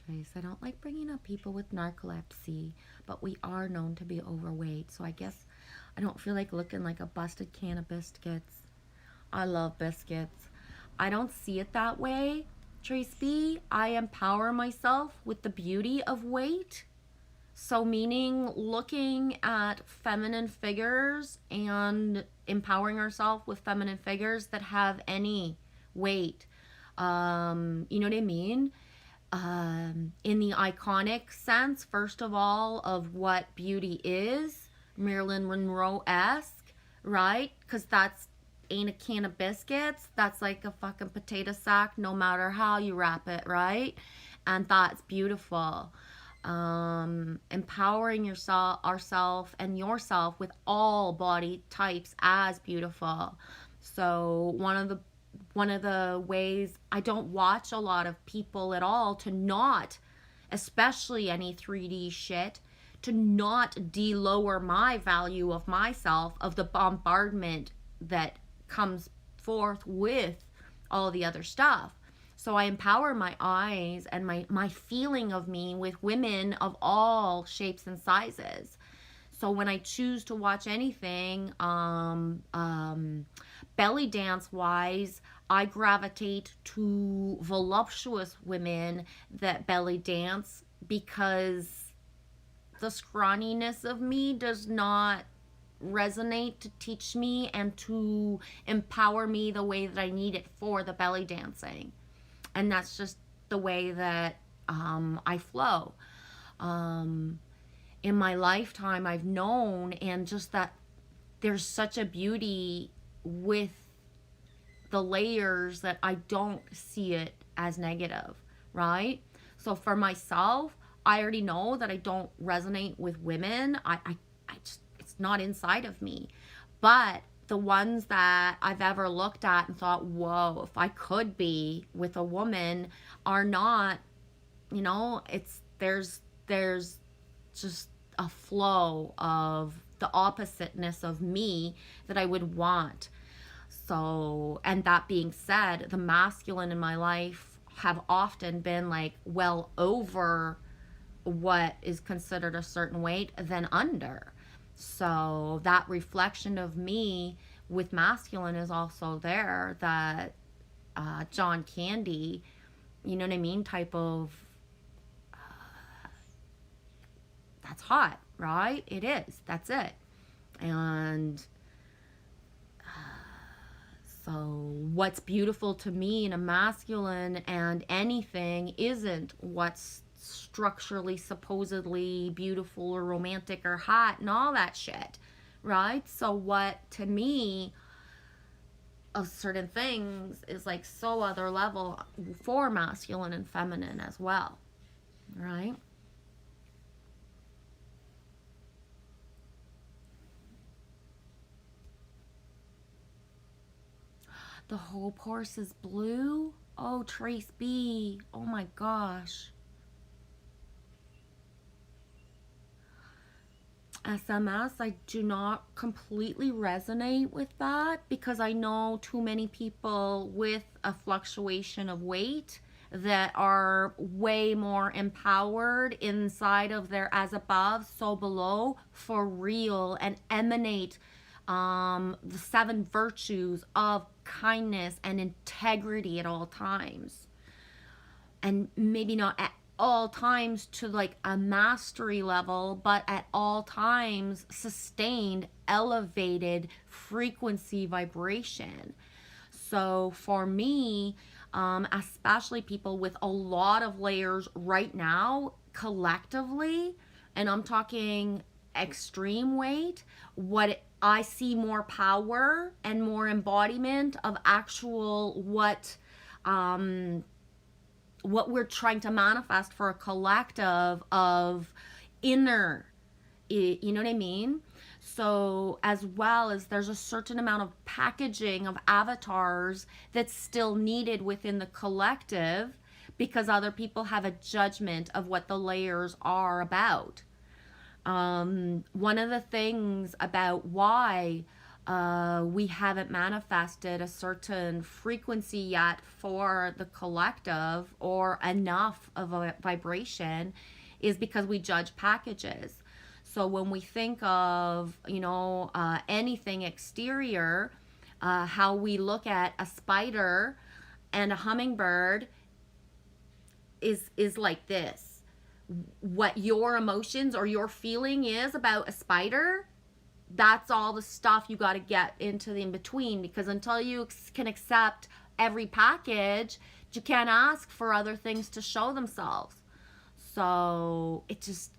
face. I don't like bringing up people with narcolepsy, but we are known to be overweight. So I guess I don't feel like looking like a busted can of biscuits. I love biscuits. I don't see it that way, Trace B. I empower myself with the beauty of weight. So meaning looking at feminine figures and empowering ourselves with feminine figures that have any weight. You know what I mean? In the iconic sense, first of all, of what beauty is, Marilyn Monroe-esque, right? Because that's ain't a can of biscuits. That's like a fucking potato sack, no matter how you wrap it, right? And that's beautiful. Empowering ourself and yourself with all body types as beautiful. So one of the ways I don't watch a lot of people at all to not, especially any 3D shit, to not de-lower my value of myself, of the bombardment that comes forth with all the other stuff. So I empower my eyes and my feeling of me with women of all shapes and sizes. So when I choose to watch anything, belly dance wise, I gravitate to voluptuous women that belly dance because the scrawniness of me does not resonate to teach me and to empower me the way that I need it for the belly dancing. And that's just the way that I flow. In my lifetime, I've known, and just that there's such a beauty with the layers that I don't see it as negative, right? So for myself, I already know that I don't resonate with women. I just, it's not inside of me. But the ones that I've ever looked at and thought, whoa, if I could be with a woman, are not, you know, there's just a flow of the oppositeness of me that I would want. So, and that being said, the masculine in my life have often been like well over what is considered a certain weight than under. So that reflection of me with masculine is also there, that John Candy, you know what I mean, type of, that's hot, right? It is. That's it. And so what's beautiful to me in a masculine and anything isn't what's structurally supposedly beautiful or romantic or hot and all that shit, right? So what to me of certain things is like so other level for masculine and feminine as well, right? The whole horse is blue? Oh, Trace B. Oh my gosh. SMS, I do not completely resonate with that because I know too many people with a fluctuation of weight that are way more empowered inside of their as above, so below for real, and emanate the 7 virtues of kindness and integrity at all times. And maybe not at all times to like a mastery level, but at all times sustained, elevated frequency vibration. So for me, especially people with a lot of layers right now, collectively, and I'm talking extreme weight, what I see more power and more embodiment of actual what we're trying to manifest for a collective of inner, you know what I mean? So as well as there's a certain amount of packaging of avatars that's still needed within the collective because other people have a judgment of what the layers are about. One of the things about why we haven't manifested a certain frequency yet for the collective, or enough of a vibration, is because we judge packages. So when we think of, anything exterior, how we look at a spider and a hummingbird is like this. What your emotions or your feeling is about a spider, that's all the stuff you got to get into the in between, because until you can accept every package, you can't ask for other things to show themselves. So it just,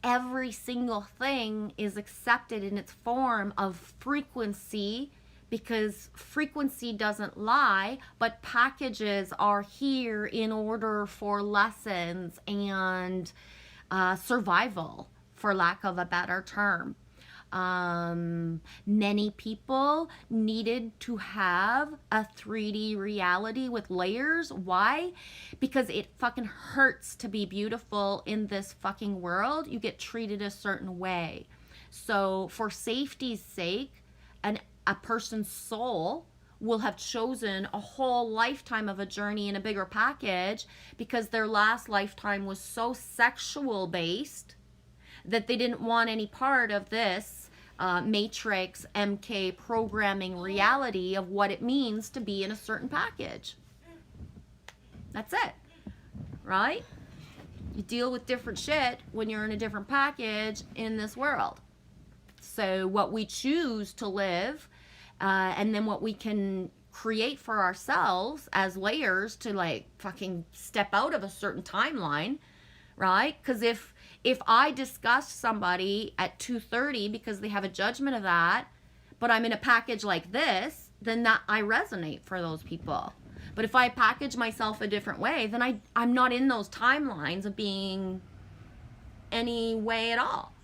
every single thing is accepted in its form of frequency, because frequency doesn't lie, but packages are here in order for lessons and survival, for lack of a better term. Many people needed to have a 3D reality with layers. Why? Because it fucking hurts to be beautiful in this fucking world. You get treated a certain way. So for safety's sake, a person's soul will have chosen a whole lifetime of a journey in a bigger package, because their last lifetime was so sexual based that they didn't want any part of this matrix MK programming reality of what it means to be in a certain package. That's it, right? You deal with different shit when you're in a different package in this world. So what we choose to live, and then what we can create for ourselves as layers to like fucking step out of a certain timeline, right? Because if I disgust somebody at 2:30 because they have a judgment of that, but I'm in a package like this, then that I resonate for those people. But if I package myself a different way, then I'm not in those timelines of being any way at all.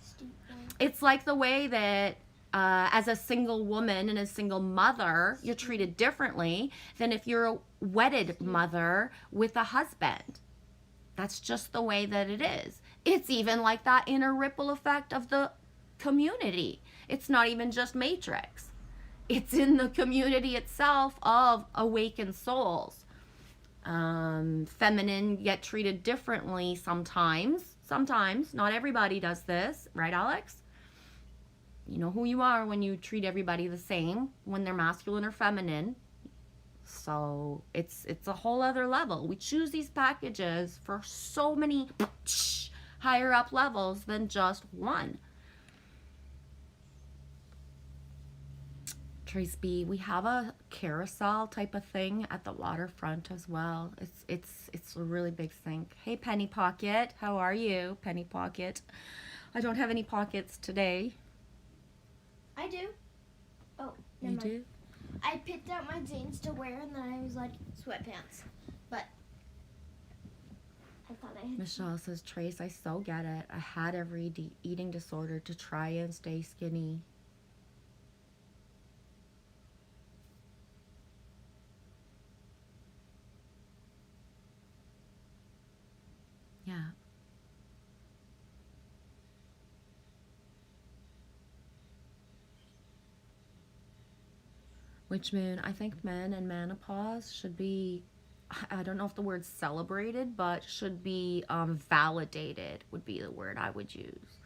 It's like the way that as a single woman and a single mother, you're treated differently than if you're a wedded mother with a husband. That's just the way that it is. It's even like that inner ripple effect of the community. It's not even just Matrix. It's in the community itself of awakened souls. Feminine get treated differently sometimes. Sometimes, not everybody does this, right, Alex? You know who you are when you treat everybody the same, when they're masculine or feminine. So it's a whole other level. We choose these packages for so many higher up levels than just one. Trace B, we have a carousel type of thing at the waterfront as well. It's a really big thing. Hey Penny Pocket, how are you, Penny Pocket? I don't have any pockets today. I do. Oh, you do? I picked out my jeans to wear, and then I was like, sweatpants. But I thought I had... Michelle says, Trace, I so get it. I had every eating disorder to try and stay skinny. Yeah. Witch Moon, I think men and menopause should be, I don't know if the word's celebrated, but should be validated would be the word I would use.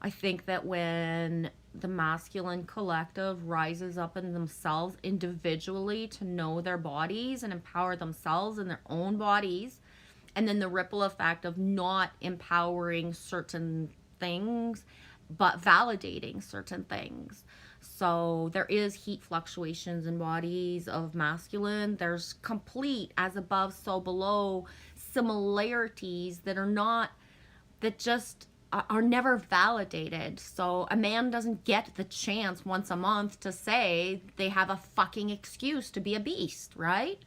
I think that when the masculine collective rises up in themselves individually to know their bodies and empower themselves in their own bodies, and then the ripple effect of not empowering certain things, but validating certain things. So there is heat fluctuations in bodies of masculine. There's complete as above, so below similarities that are not, that just are never validated. So a man doesn't get the chance once a month to say they have a fucking excuse to be a beast, right?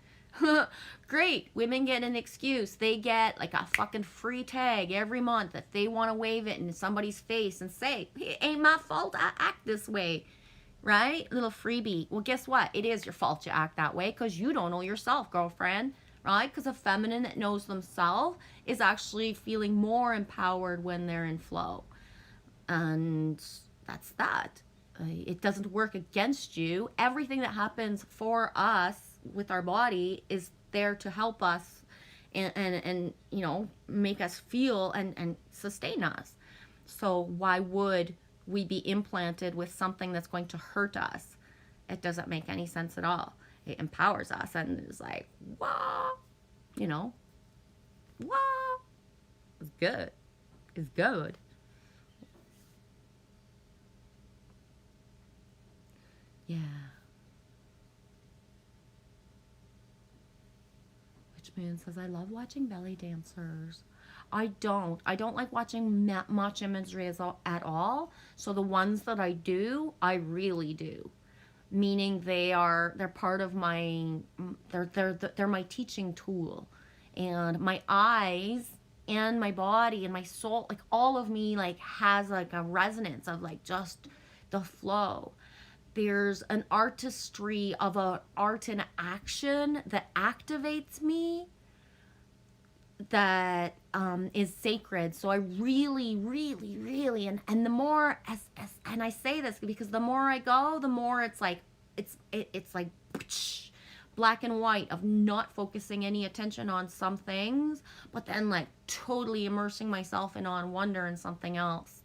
Great, women get an excuse. They get like a fucking free tag every month if they want to wave it in somebody's face and say, it ain't my fault I act this way, right? Little freebie. Well, guess what? It is your fault you act that way because you don't know yourself, girlfriend, right? Because a feminine that knows themselves is actually feeling more empowered when they're in flow. And that's that. It doesn't work against you. Everything that happens for us with our body is there to help us and you know, make us feel and sustain us. So why would we be implanted with something that's going to hurt us? It doesn't make any sense at all. It empowers us and is like, wow, you know, wow, it's good. It's good. Yeah. Which man says, I love watching belly dancers. I don't. I don't like watching much imagery at all. So the ones that I do, I really do. Meaning they're part of my, they're my teaching tool. And my eyes and my body and my soul, like all of me, like has like a resonance of like just the flow. There's an artistry of a art in action that activates me, that is sacred. So I really, really, really, and the more as and I say this because the more I go, the more it's like it's like black and white of not focusing any attention on some things, but then like totally immersing myself in on wonder and something else.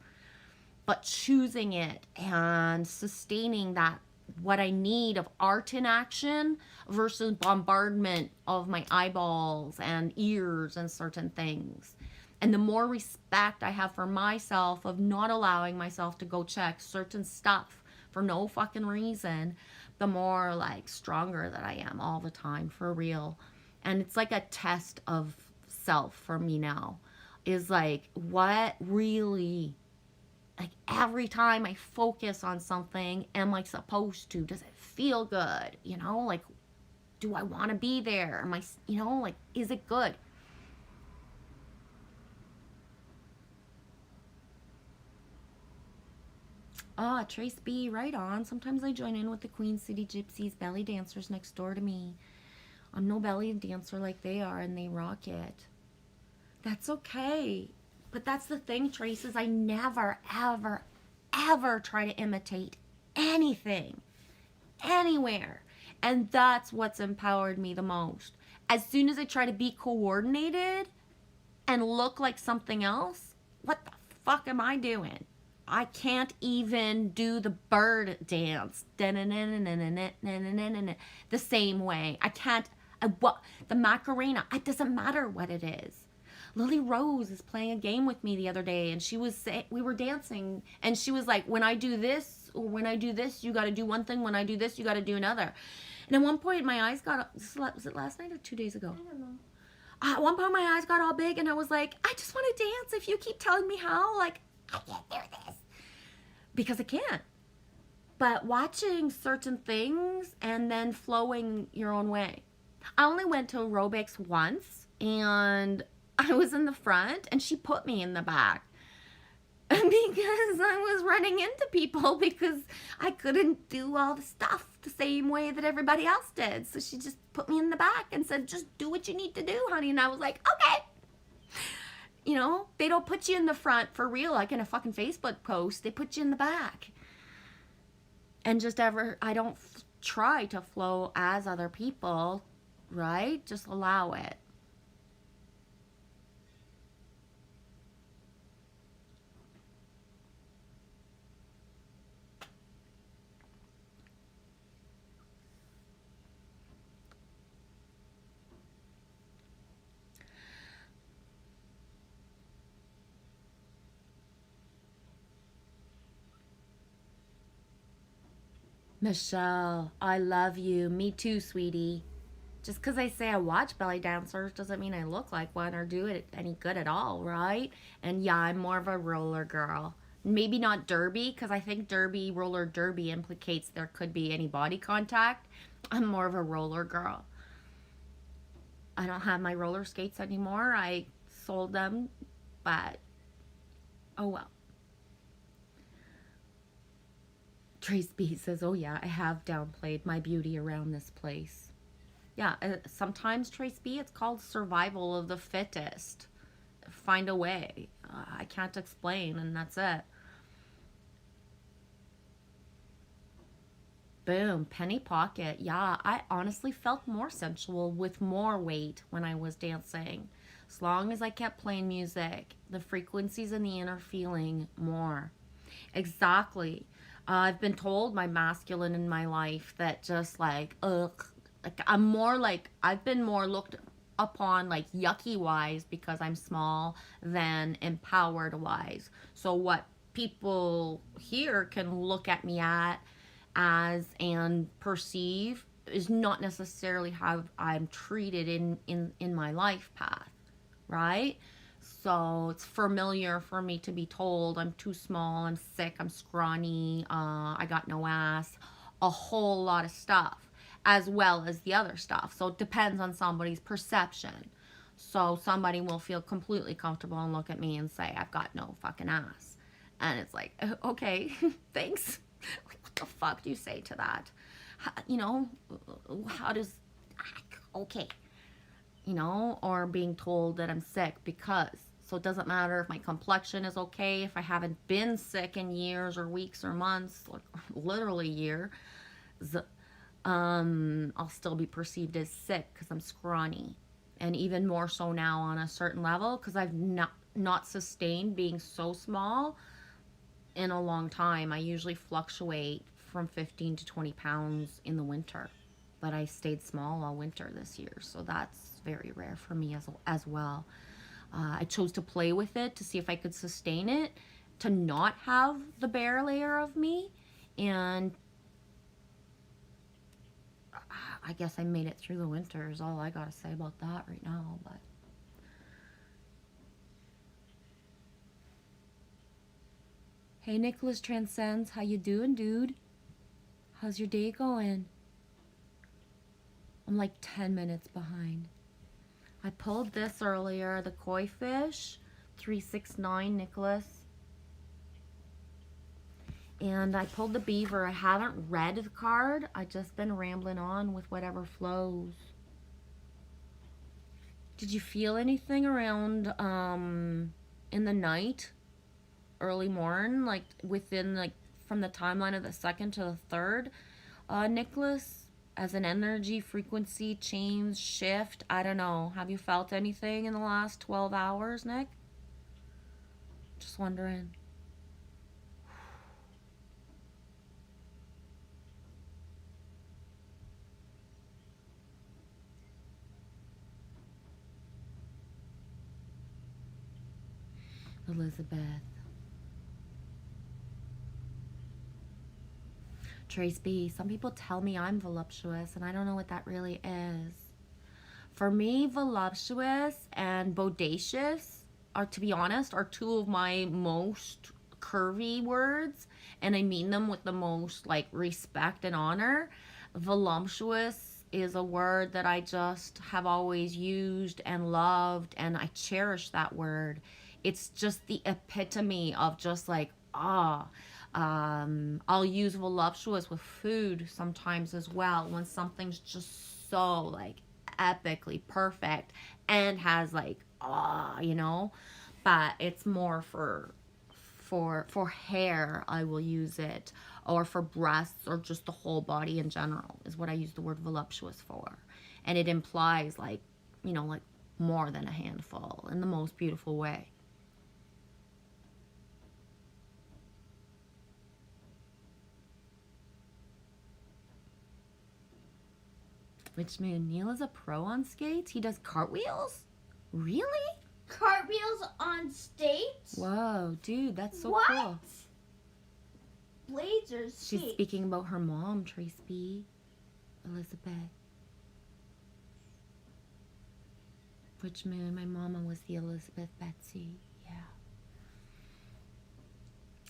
But choosing it and sustaining that, what I need of art in action versus bombardment of my eyeballs and ears and certain things. And the more respect I have for myself of not allowing myself to go check certain stuff for no fucking reason, the more like stronger that I am all the time, for real. And it's like a test of self for me now, is like what really, like every time I focus on something, am I supposed to? Does it feel good? You know, like, do I want to be there? Am I, you know, like, is it good? Ah, Trace B, right on. Sometimes I join in with the Queen City Gypsies belly dancers next door to me. I'm no belly dancer like they are, and they rock it. That's okay. But that's the thing, Trace, is I never, ever, ever try to imitate anything, anywhere. And that's what's empowered me the most. As soon as I try to be coordinated and look like something else, what the fuck am I doing? I can't even do the bird dance the same way. I can't, the Macarena, it doesn't matter what it is. Lily Rose is playing a game with me the other day, and we were dancing, and she was like, when I do this, or when I do this, you got to do one thing. When I do this, you got to do another. And at one point, my eyes got, was it last night or 2 days ago? I don't know. At one point, my eyes got all big, and I was like, I just want to dance. If you keep telling me how, like, I can't do this. Because I can't. But watching certain things and then flowing your own way. I only went to aerobics once, and I was in the front, and she put me in the back. Because I was running into people because I couldn't do all the stuff the same way that everybody else did. So she just put me in the back and said, just do what you need to do, honey. And I was like, okay. You know, they don't put you in the front for real, like in a fucking Facebook post. They put you in the back. And I don't try to flow as other people, right? Just allow it. Michelle, I love you. Me too, sweetie. Just because I say I watch belly dancers doesn't mean I look like one or do it any good at all, right? And yeah, I'm more of a roller girl. Maybe not derby, because I think roller derby implicates there could be any body contact. I'm more of a roller girl. I don't have my roller skates anymore. I sold them, but oh well. Trace B says, oh yeah, I have downplayed my beauty around this place. Yeah, sometimes, Trace B, it's called survival of the fittest. Find a way. I can't explain, and that's it. Boom, penny pocket. Yeah, I honestly felt more sensual with more weight when I was dancing. As long as I kept playing music, the frequencies in the inner feeling more. Exactly. I've been told my masculine in my life that just like, ugh, like I'm more like, I've been more looked upon like yucky wise because I'm small than empowered wise. So what people here can look at me at as and perceive is not necessarily how I'm treated in my life path, right? So it's familiar for me to be told I'm too small, I'm sick, I'm scrawny, I got no ass, a whole lot of stuff, as well as the other stuff. So it depends on somebody's perception. So somebody will feel completely comfortable and look at me and say, I've got no fucking ass. And it's like, okay, thanks. What the fuck do you say to that? How does, okay, or being told that I'm sick because. So it doesn't matter if my complexion is okay, if I haven't been sick in years or weeks or months, like literally years, I'll still be perceived as sick because I'm scrawny. And even more so now on a certain level because I've not sustained being so small in a long time. I usually fluctuate from 15 to 20 pounds in the winter, but I stayed small all winter this year, so that's very rare for me as well. I chose to play with it to see if I could sustain it, to not have the bare layer of me, and I guess I made it through the winter is all I gotta say about that right now. But hey, Nicholas Transcends, how you doing, dude? How's your day going? I'm like 10 minutes behind. I pulled this earlier, the koi fish, 369, Nicholas. And I pulled the beaver. I haven't read the card. I just been rambling on with whatever flows. Did you feel anything around in the night, early morning, like within like from the timeline of the second to the third, Nicholas? As an energy frequency change shift, I don't know. Have you felt anything in the last 12 hours, Nick? Just wondering. Elizabeth. Trace B. Some people tell me I'm voluptuous, and I don't know what that really is. For me, voluptuous and bodacious are, to be honest, are two of my most curvy words, and I mean them with the most like respect and honor. Voluptuous is a word that I just have always used and loved, and I cherish that word. It's just the epitome of just like, I'll use voluptuous with food sometimes as well when something's just so like epically perfect and has like but it's more for hair. I will use it, or for breasts, or just the whole body in general is what I use the word voluptuous for, and it implies like like more than a handful in the most beautiful way. Which man, Neil is a pro on skates? He does cartwheels? Really? Cartwheels on skates? Whoa, dude, that's so what? cool. Blades or skates? She's speaking about her mom, Trace B. Elizabeth. Which man, my mama was the Elizabeth Betsy. Yeah.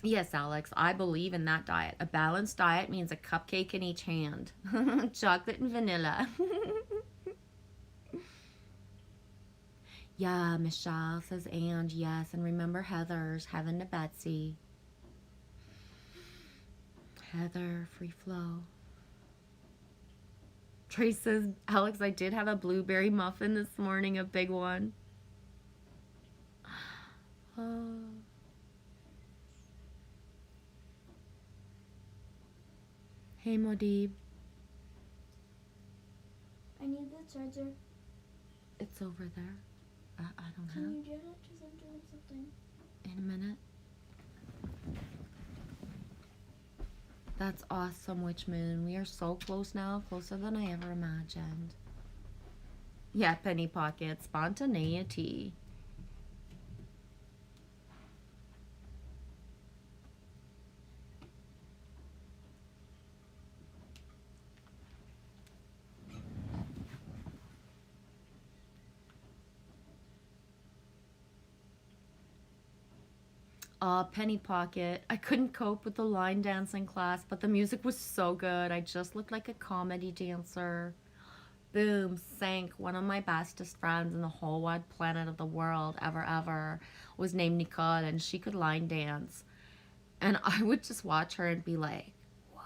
Yes, Alex, I believe in that diet. A balanced diet means a cupcake in each hand. Chocolate and vanilla. Yeah, Michelle says, and yes, and remember Heather's, Heaven to Betsy. Heather, free flow. Trace says, Alex, I did have a blueberry muffin this morning, a big one. Oh. Hey, Modib. I need the charger. It's over there. I don't Can have. you get it? Because I'm doing something. In a minute. That's awesome, Witch Moon. We are so close now. Closer than I ever imagined. Yeah, Penny Pocket. Spontaneity. Penny Pocket. I couldn't cope with the line dancing class, but the music was so good. I just looked like a comedy dancer. Boom, sank. One of my bestest friends in the whole wide planet of the world, ever, was named Nicole, and she could line dance. And I would just watch her and be like, whoa.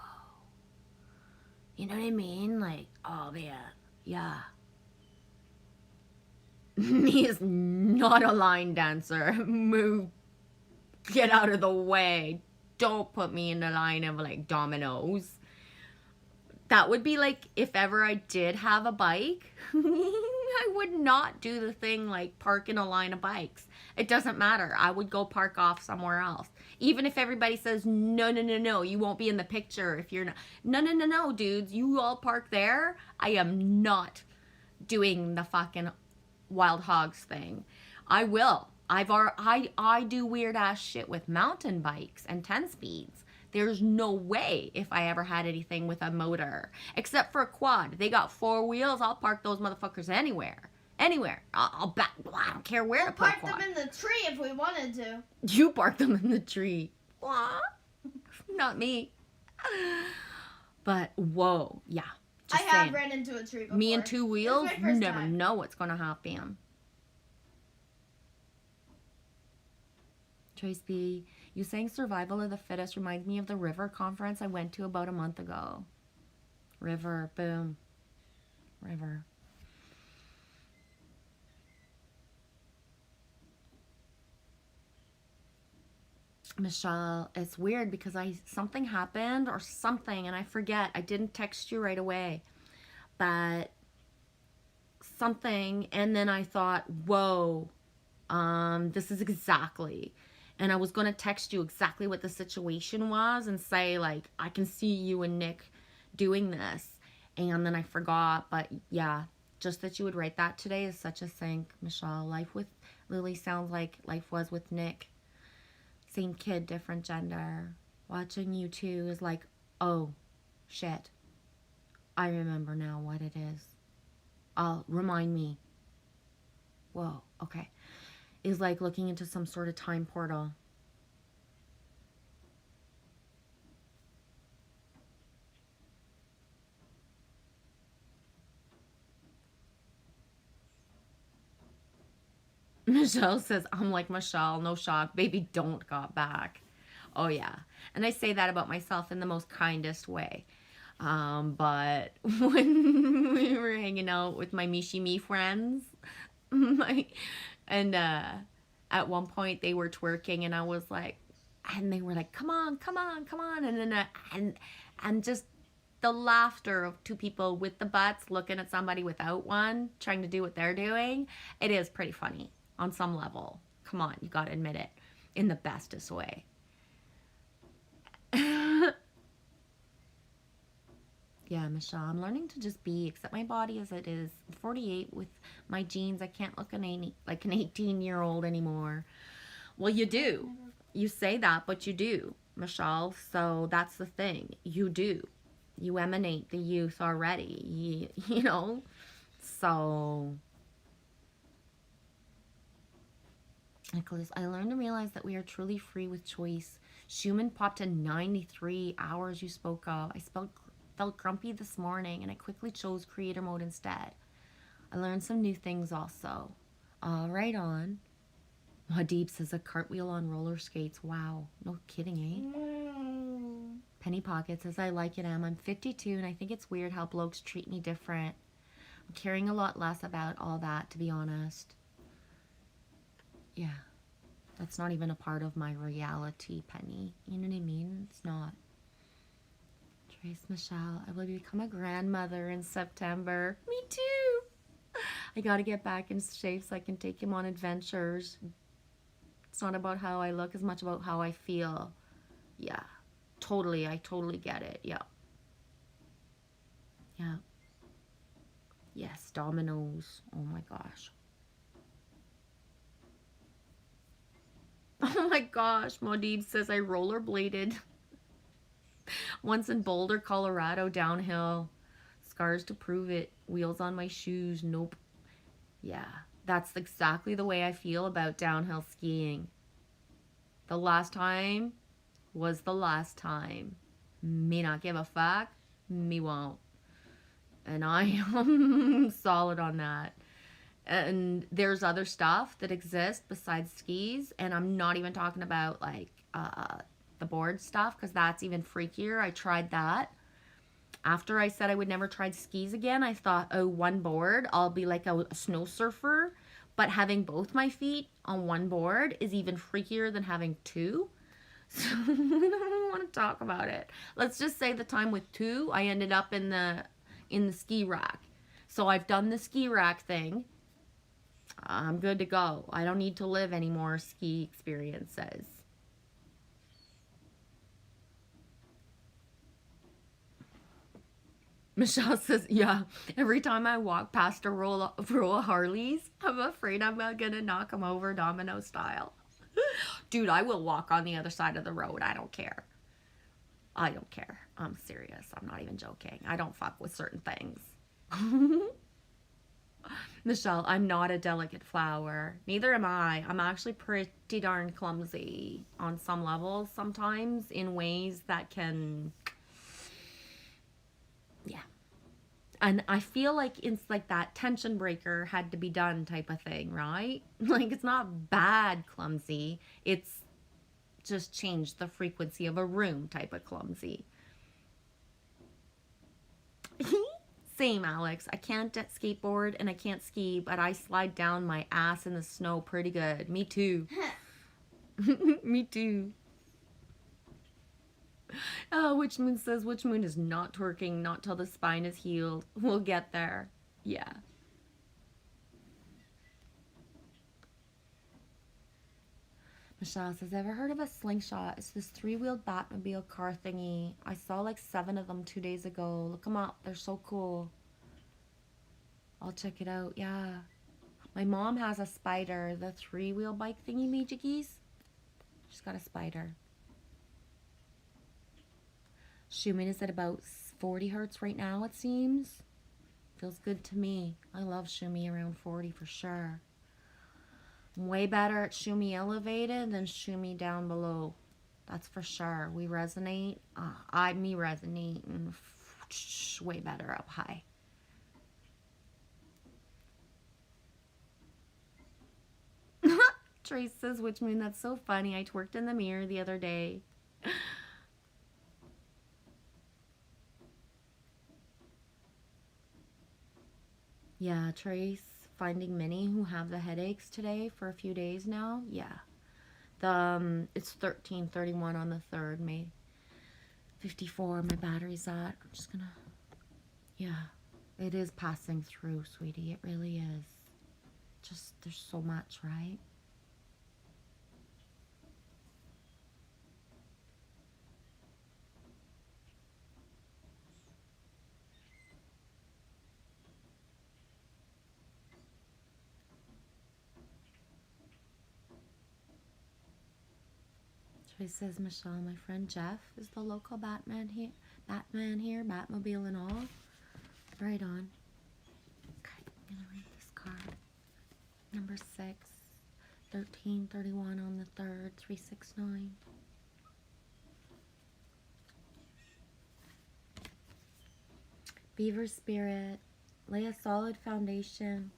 You know what I mean? Like, oh man, yeah. Me is not a line dancer. Move. Get out of the way. Don't put me in the line of like dominoes. That would be like if ever I did have a bike, I would not do the thing like park in a line of bikes. It doesn't matter. I would go park off somewhere else. Even if everybody says, no, you won't be in the picture if you're not. No, dudes, you all park there. I am not doing the fucking wild hogs thing. I will. I do weird ass shit with mountain bikes and 10 speeds. There's no way if I ever had anything with a motor. Except for a quad. They got 4 wheels. I'll park those motherfuckers anywhere. Anywhere. I'll back. I don't care where to put a quad. Park them in the tree if we wanted to. You park them in the tree. Not me. But whoa, yeah. I have ran into a tree before. Me and 2 wheels, you never time. know what's gonna happen. Trace B, you saying survival of the fittest reminds me of the River conference I went to about a month ago. River, boom. River. Michelle, it's weird because something happened or something and I forget. I didn't text you right away. But something, and then I thought, whoa, this is exactly. And I was going to text you exactly what the situation was and say, like, I can see you and Nick doing this. And then I forgot. But yeah, just that you would write that today is such a thank, Michelle. Life with Lily sounds like life was with Nick. Same kid, different gender. Watching you two is like, oh, shit. I remember now what it is. Remind me. Whoa, okay. Is like looking into some sort of time portal. Michelle says, I'm like Michelle, no shock. Baby, don't got back. Oh, yeah. And I say that about myself in the most kindest way. But when we were hanging out with my Mishi Me friends, at one point they were twerking and I was like, and they were like, come on. And then, and just the laughter of 2 people with the butts looking at somebody without one, trying to do what they're doing. It is pretty funny on some level. Come on, you gotta admit it. In the bestest way. Yeah, Michelle, I'm learning to just be, accept my body as it is. I'm 48 with my genes. I can't look like an 18-year-old anymore. Well, you do. You say that, but you do, Michelle. So that's the thing. You do. You emanate the youth already, you know? So, Nicholas, I learned to realize that we are truly free with choice. Schumann popped to 93 hours you spoke of. I felt grumpy this morning and I quickly chose creator mode instead. I learned some new things also. Right on. Hadib says a cartwheel on roller skates. Wow. No kidding, eh? Penny Pocket says, I like it, Em. I'm 52 and I think it's weird how blokes treat me different. I'm caring a lot less about all that, to be honest. Yeah. That's not even a part of my reality, Penny. You know what I mean? It's not. Trace Michelle, I will become a grandmother in September. Me too. I gotta get back in shape so I can take him on adventures. It's not about how I look as much about how I feel. Yeah, totally. I totally get it. Yeah. Yeah. Yes, dominoes. Oh my gosh. Oh my gosh. Modib says I rollerbladed once in Boulder, Colorado, downhill. Scars to prove it. Wheels on my shoes. Nope. Yeah, that's exactly the way I feel about downhill skiing. The last time was the last time. Me not give a fuck. Me won't. And I am solid on that. And there's other stuff that exists besides skis, and I'm not even talking about like the board stuff, because that's even freakier. I tried that. After I said I would never try skis again, I thought, oh, one board, I'll be like a snow surfer. But having both my feet on one board is even freakier than having two. So I don't want to talk about it. Let's just say the time with two, I ended up in the ski rack. So I've done the ski rack thing. I'm good to go. I don't need to live any more ski experiences. Michelle says, yeah, every time I walk past a row of Harleys, I'm afraid I'm gonna knock them over domino style. Dude, I will walk on the other side of the road. I don't care. I don't care. I'm serious. I'm not even joking. I don't fuck with certain things. Michelle, I'm not a delicate flower. Neither am I. I'm actually pretty darn clumsy on some levels sometimes, in ways that can... Yeah. And I feel like it's like that tension breaker had to be done type of thing, right? Like, it's not bad clumsy. It's just changed the frequency of a room type of clumsy. Same, Alex. I can't skateboard and I can't ski, but I slide down my ass in the snow pretty good. Me too. Me too. Oh, Witch Moon says Witch Moon is not twerking, not till the spine is healed. We'll get there. Yeah. Michelle says, ever heard of a slingshot? It's this 3-wheeled Batmobile car thingy. I saw like 7 of them 2 days ago. Look them up. They're so cool. I'll check it out. Yeah. My mom has a Spider, the 3-wheel bike thingy majiggies. She's got a Spider. Schumann is at about 40 hertz right now, it seems. Feels good to me. I love Shumi around 40 for sure. I'm way better at Shumi elevated than Shumi down below. That's for sure. We resonate. Me resonate and way better up high. Trace says, Witch Moon, that's so funny. I twerked in the mirror the other day. Yeah, Trace, finding many who have the headaches today for a few days now. Yeah. It's 13:31 on the 3rd, May 54. My battery's at. I'm just gonna... Yeah. It is passing through, sweetie. It really is. Just, there's so much, right? Trace says, Michelle, my friend Jeff is the local Batman here, Batmobile and all. Right on. Okay, I'm gonna read this card. Number 6, 13:31 on the 3rd, 369. Beaver Spirit, lay a solid foundation.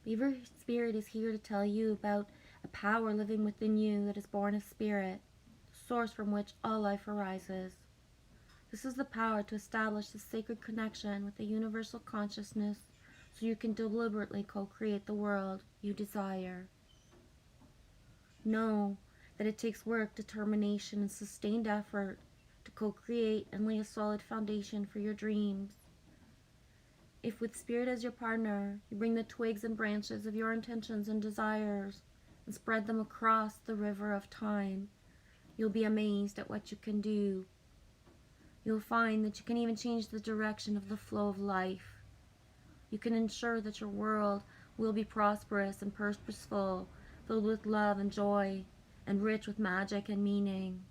Beaver Spirit is here to tell you about a power living within you that is born of spirit, the source from which all life arises. This is the power to establish the sacred connection with the universal consciousness so you can deliberately co-create the world you desire. Know that it takes work, determination, and sustained effort to co-create and lay a solid foundation for your dreams. If with spirit as your partner, you bring the twigs and branches of your intentions and desires and spread them across the river of time, you'll be amazed at what you can do. You'll find that you can even change the direction of the flow of life. You can ensure that your world will be prosperous and purposeful, filled with love and joy, and rich with magic and meaning.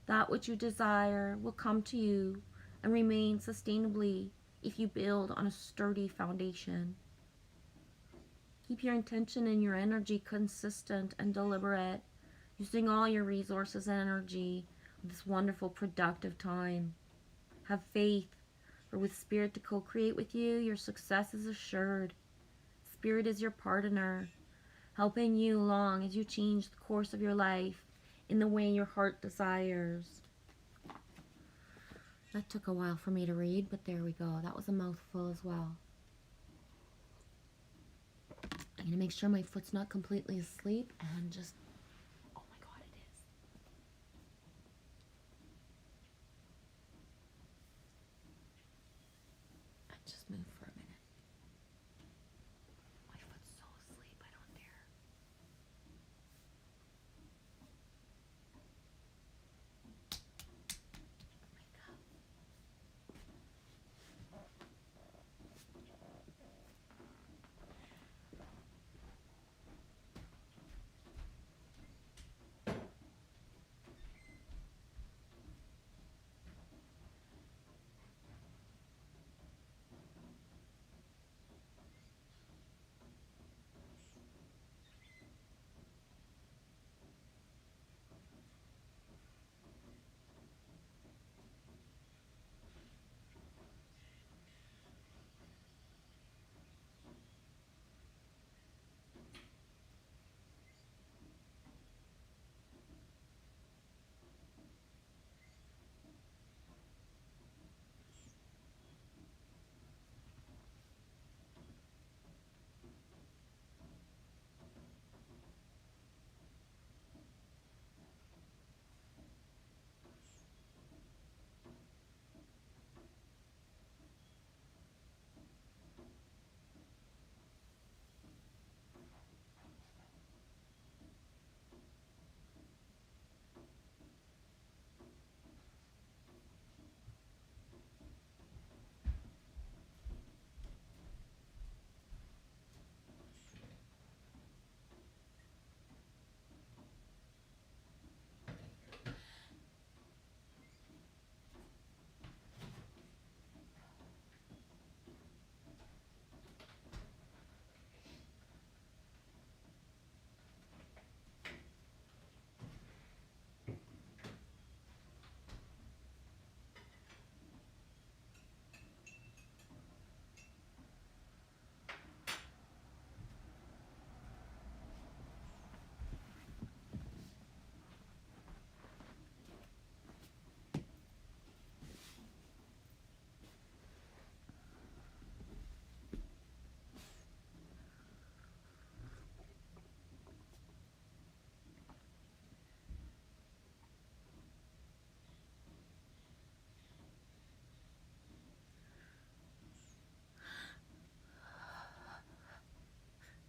That which you desire will come to you and remain sustainably if you build on a sturdy foundation. Keep your intention and your energy consistent and deliberate, using all your resources and energy of this wonderful productive time. Have faith, for with spirit to co-create with you, your success is assured. Spirit is your partner, helping you along as you change the course of your life in the way your heart desires. That took a while for me to read, but there we go. That was a mouthful as well. I'm going to make sure my foot's not completely asleep and just... Oh my God, it is. And just move for a minute. My foot's so asleep, I don't dare. Wake up.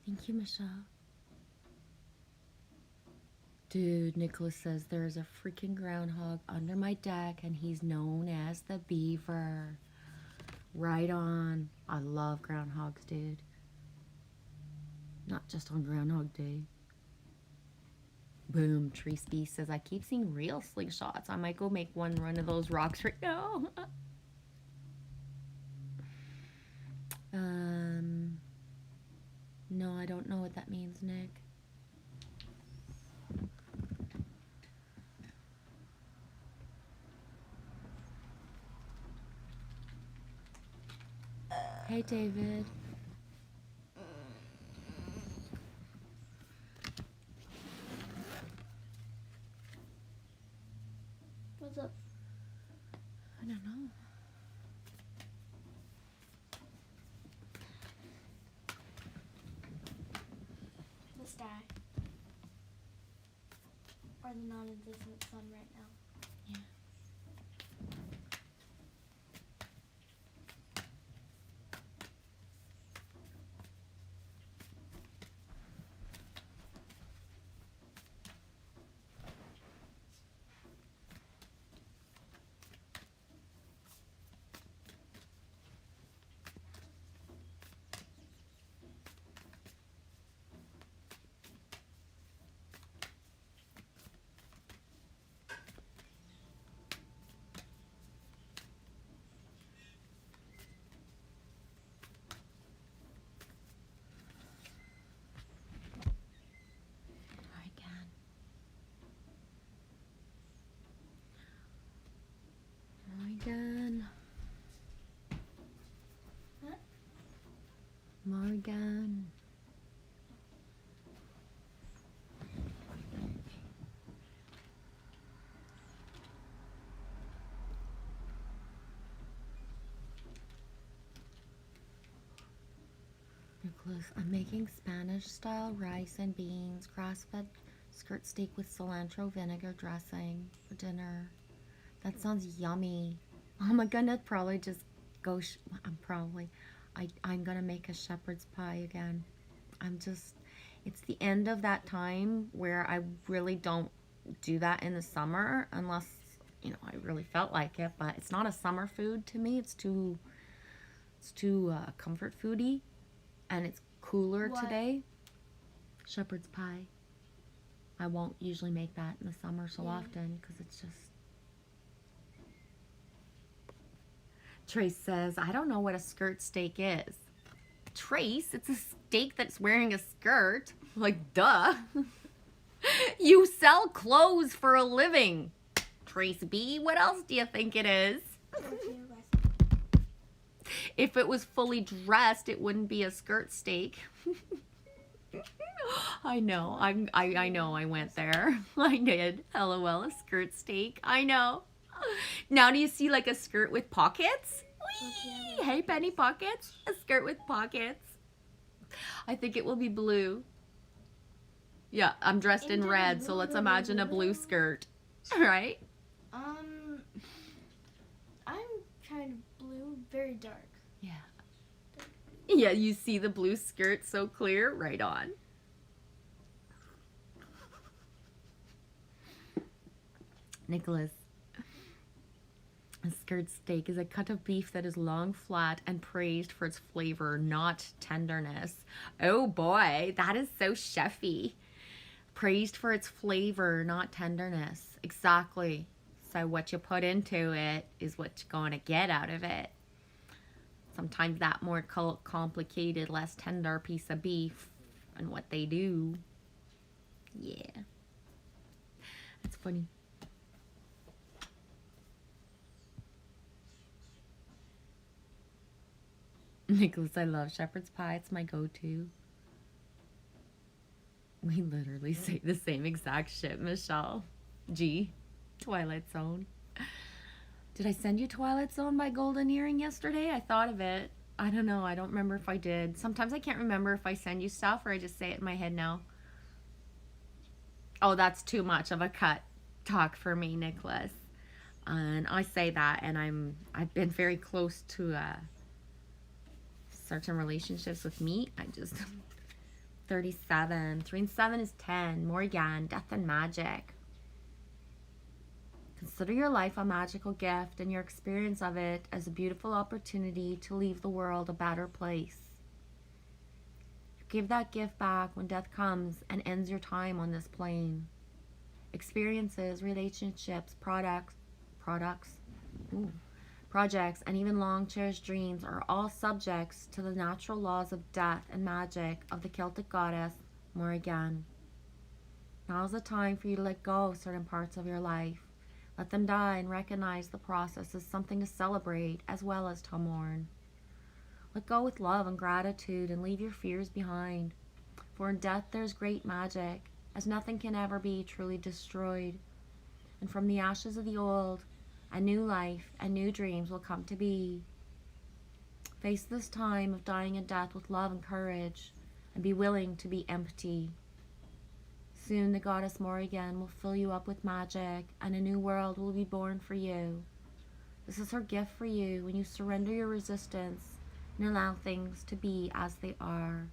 Thank you, Michelle. Dude, Nicholas says there's a freaking groundhog under my deck and he's known as the Beaver. Right on. I love groundhogs, dude. Not just on Groundhog Day. Boom, Tree Speed says, I keep seeing real slingshots. I might go make one run of those rocks right now. No, I don't know what that means, Nick. Hey, David. What's up? I don't know. The sky. Or the non-existent sun right now. Yeah. again. Nicholas, I'm making Spanish style rice and beans, grass-fed skirt steak with cilantro vinegar dressing for dinner. That sounds yummy. I'm gonna probably just go. I'm gonna make a shepherd's pie again. It's the end of that time where I really don't do that in the summer unless, I really felt like it. But it's not a summer food to me. It's too comfort foody, and it's cooler What? today. Shepherd's pie. I won't usually make that in the summer so often because it's just. Trace says, I don't know what a skirt steak is. Trace, it's a steak that's wearing a skirt. Like, duh. You sell clothes for a living. Trace B, what else do you think it is? If it was fully dressed, it wouldn't be a skirt steak. I know. I know I went there. I did. LOL, a skirt steak. I know. Now do you see like a skirt with pockets? Whee! Hey, Penny Pockets. A skirt with pockets. I think it will be blue. Yeah, I'm dressed in red, so let's imagine a blue skirt. Right? I'm kind of blue, very dark. Yeah. Yeah, you see the blue skirt so clear? Right on. Nicholas. A skirt steak is a cut of beef that is long, flat, and praised for its flavor, not tenderness. Oh boy, that is so chefy. Praised for its flavor, not tenderness. Exactly. So what you put into it is what you're going to get out of it. Sometimes that more complicated, less tender piece of beef and what they do. Yeah. That's funny. Nicholas, I love shepherd's pie. It's my go-to. We literally say the same exact shit, Michelle. G. Twilight Zone. Did I send you Twilight Zone by Golden Earring yesterday? I thought of it. I don't know. I don't remember if I did. Sometimes I can't remember if I send you stuff or I just say it in my head now. Oh, that's too much of a cut talk for me, Nicholas. And I say that, and I've been very close to certain relationships with meat. 37. 3 and 7 is 10. Morgan, death and magic. Consider your life a magical gift and your experience of it as a beautiful opportunity to leave the world a better place. You give that gift back when death comes and ends your time on this plane. Experiences, relationships, projects, and even long cherished dreams are all subjects to the natural laws of death and magic of the Celtic goddess Morrigan. Now is the time for you to let go of certain parts of your life. Let them die and recognize the process as something to celebrate as well as to mourn. Let go with love and gratitude and leave your fears behind. For in death there is great magic, as nothing can ever be truly destroyed. And from the ashes of the old, a new life and new dreams will come to be. Face this time of dying and death with love and courage, and be willing to be empty. Soon the goddess Morrigan will fill you up with magic, and a new world will be born for you. This is her gift for you when you surrender your resistance and allow things to be as they are.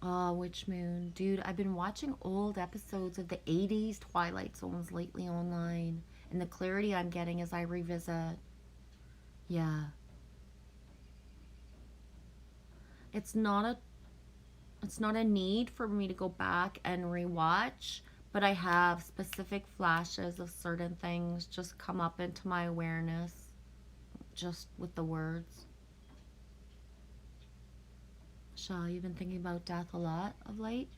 Oh, Witch Moon. Dude, I've been watching old episodes of the 80s Twilight Zones lately online. And the clarity I'm getting as I revisit. Yeah. It's not a need for me to go back and rewatch, but I have specific flashes of certain things just come up into my awareness just with the words. Shaw, you've been thinking about death a lot of late?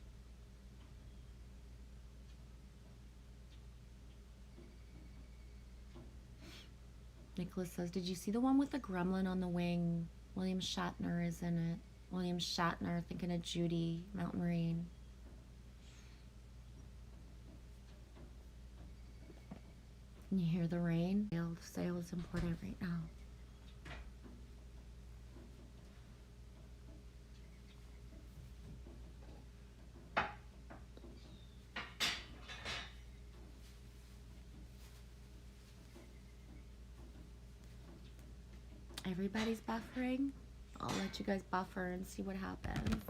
Nicholas says, did you see the one with the gremlin on the wing? William Shatner is in it. William Shatner, thinking of Judy, Mountain Rain. Can you hear the rain? SaiL is important right now. Everybody's buffering. I'll let you guys buffer and see what happens.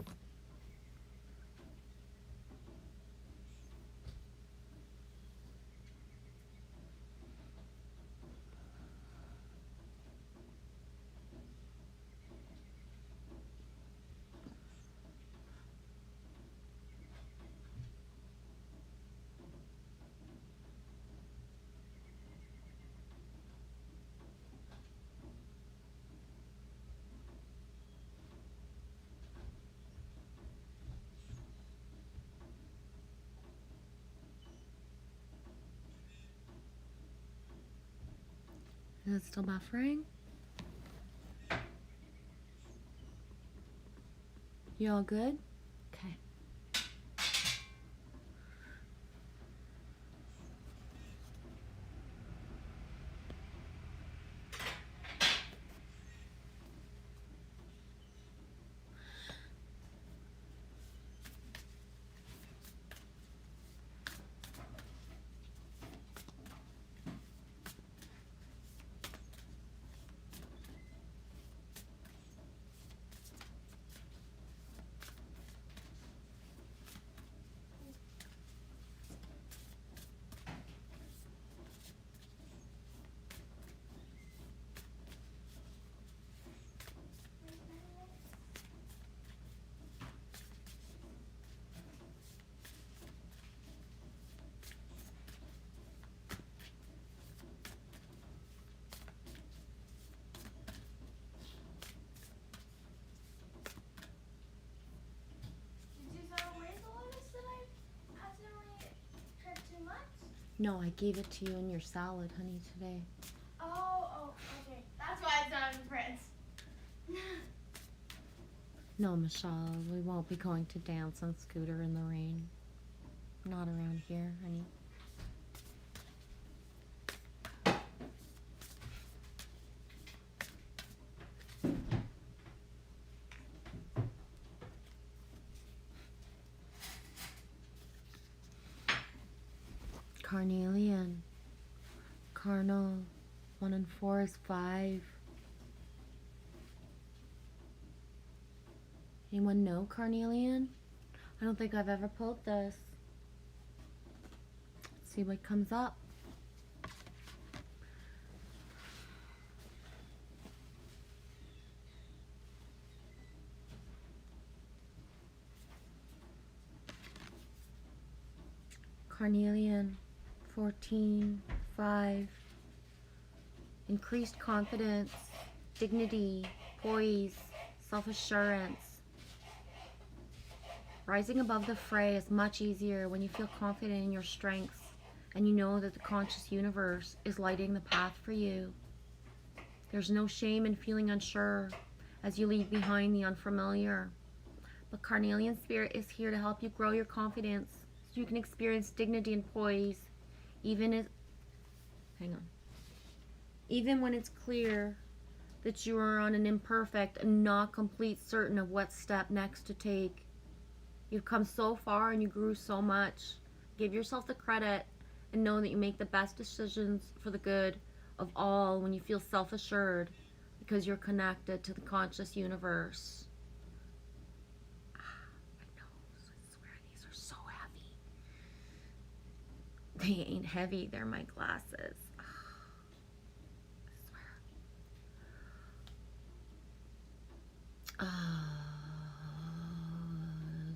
Is it still buffering? You all good? Okay. No, I gave it to you in your salad, honey, today. Oh, okay. That's why it's not in the fridge. No, Michelle, we won't be going to dance on Scooter in the rain. Not around here, honey. Carnelian. Carnal. 1 and 4 is 5. Anyone know Carnelian? I don't think I've ever pulled this. Let's see what comes up. Carnelian. 14, 5, increased confidence, dignity, poise, self-assurance. Rising above the fray is much easier when you feel confident in your strengths and you know that the conscious universe is lighting the path for you. There's no shame in feeling unsure as you leave behind the unfamiliar. But Carnelian Spirit is here to help you grow your confidence so you can experience dignity and poise. Even when it's clear that you are on an imperfect and not complete certain of what step next to take. You've come so far and you grew so much. Give yourself the credit and know that you make the best decisions for the good of all when you feel self-assured because you're connected to the conscious universe. My nose, I swear these are so heavy. They ain't heavy, they're my glasses. I swear.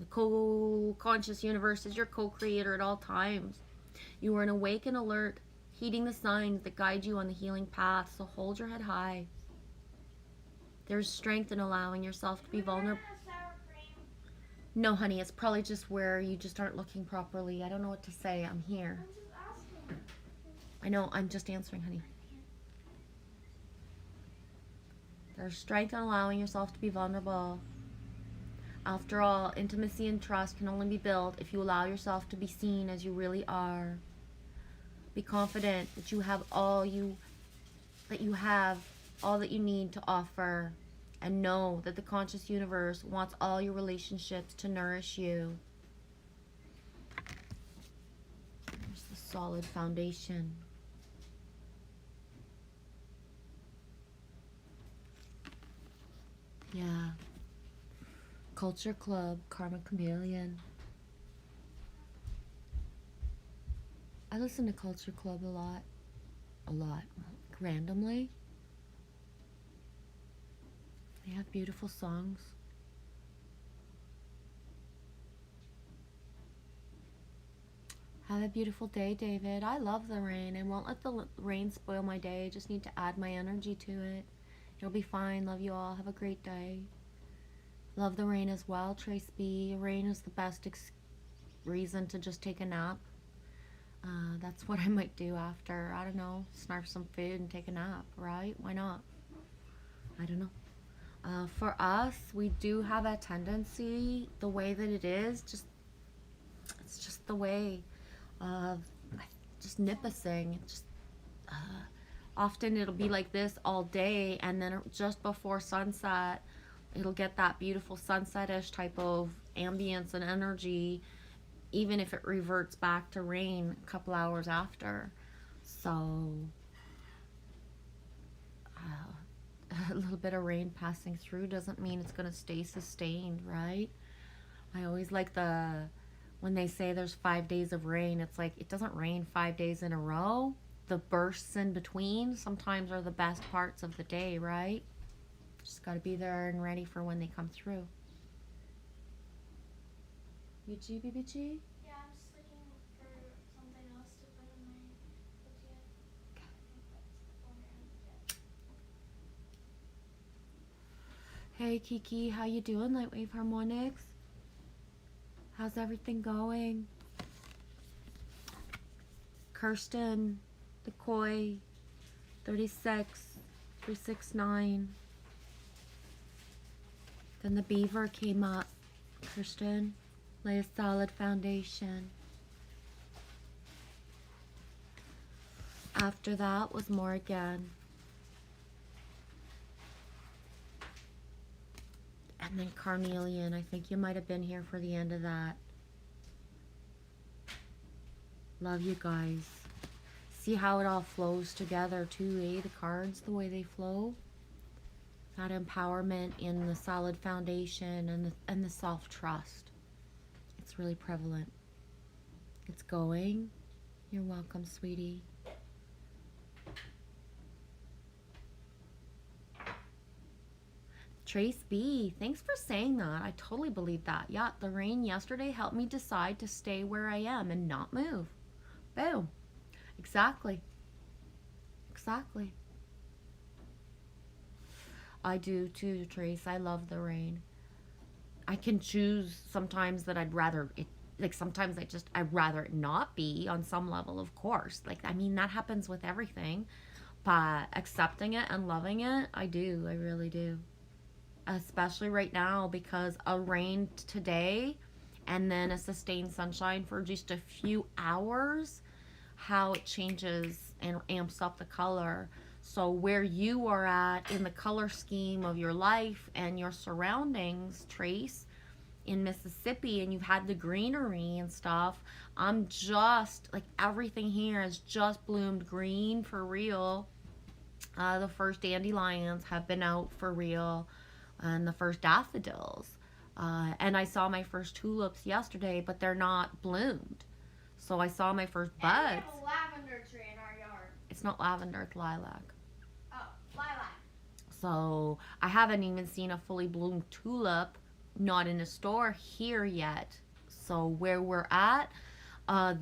The co-conscious universe is your co-creator at all times. You are an awake and alert, heeding the signs that guide you on the healing path, so hold your head high. There's strength in allowing yourself to be vulnerable. No, honey, it's probably just where you just aren't looking properly. I don't know what to say. I'm here. I'm just asking. I know, I'm just answering, honey. There's strength in allowing yourself to be vulnerable. After all, intimacy and trust can only be built if you allow yourself to be seen as you really are. Be confident that you have all that you need to offer, and know that the conscious universe wants all your relationships to nourish you. There's the solid foundation. Yeah. Culture Club, Karma Chameleon. I listen to Culture Club a lot. Randomly. They have beautiful songs. Have a beautiful day, David. I love the rain. I won't let the rain spoil my day. I just need to add my energy to it. It'll be fine. Love you all. Have a great day. Love the rain as well, Trace B. Rain is the best reason to just take a nap. That's what I might do after, I don't know, snarf some food and take a nap, right? Why not? I don't know. For us, we do have a tendency, the way that it is, it's just the way of just nippusing. Often it'll be like this all day, and then just before sunset, it'll get that beautiful sunset-ish type of ambience and energy, even if it reverts back to rain a couple hours after. So a little bit of rain passing through doesn't mean it's going to stay sustained, right? I always like when they say there's 5 days of rain, it's like it doesn't rain 5 days in a row. The bursts in between sometimes are the best parts of the day, right? Just got to be there and ready for when they come through. BG? Yeah, I'm just looking for something else to put in my video. I think that's the Hey Kiki, how you doing, Lightwave Harmonics? How's everything going? Kirsten, the Koi, 36, 369. Then the Beaver came up. Kirsten, lay a solid foundation. After that was Morgan. And then Carnelian. I think you might have been here for the end of that. Love you guys. See how it all flows together too, eh? The cards, the way they flow. That empowerment in the solid foundation and the self-trust. It's really prevalent. It's going. You're welcome, sweetie. Trace B, thanks for saying that. I totally believe that. Yeah, the rain yesterday helped me decide to stay where I am and not move. Boom. Exactly. I do too, Trace. I love the rain. I can choose sometimes that I'd rather it, like sometimes I'd rather it not be on some level, of course. Like, I mean, that happens with everything. But accepting it and loving it, I do. I really do. Especially right now, because a rain today and then a sustained sunshine for just a few hours, how it changes and amps up the color. So where you are at in the color scheme of your life and your surroundings, Trace, in Mississippi, and you've had the greenery and stuff, I'm just, like, everything here has just bloomed green for real. The first dandelions have been out for real, and the first daffodils. And I saw my first tulips yesterday, but they're not bloomed. So I saw my first buds. And we have a lavender tree in our yard. It's not lavender, it's lilac. Oh, lilac. So I haven't even seen a fully bloomed tulip, not in a store here yet. So where we're at,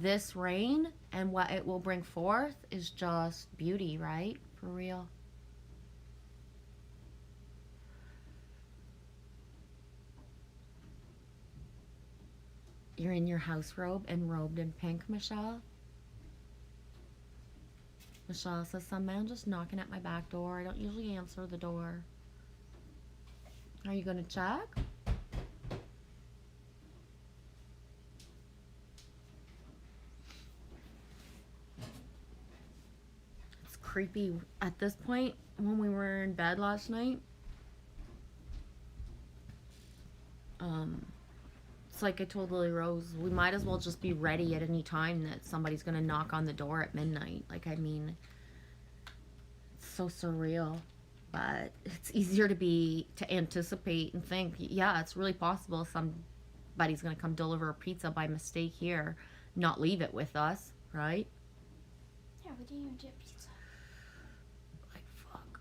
this rain and what it will bring forth is just beauty, right? For real. You're in your house robe and robed in pink, Michelle? Michelle says, some man just knocking at my back door. I don't usually answer the door. Are you gonna check? It's creepy at this point when we were in bed last night. It's like I told Lily Rose, we might as well just be ready at any time that somebody's gonna knock on the door at midnight. Like, I mean, it's so surreal, but it's easier to anticipate and think, yeah, it's really possible somebody's gonna come deliver a pizza by mistake here, not leave it with us, right? Yeah, we didn't even get pizza. Like, fuck.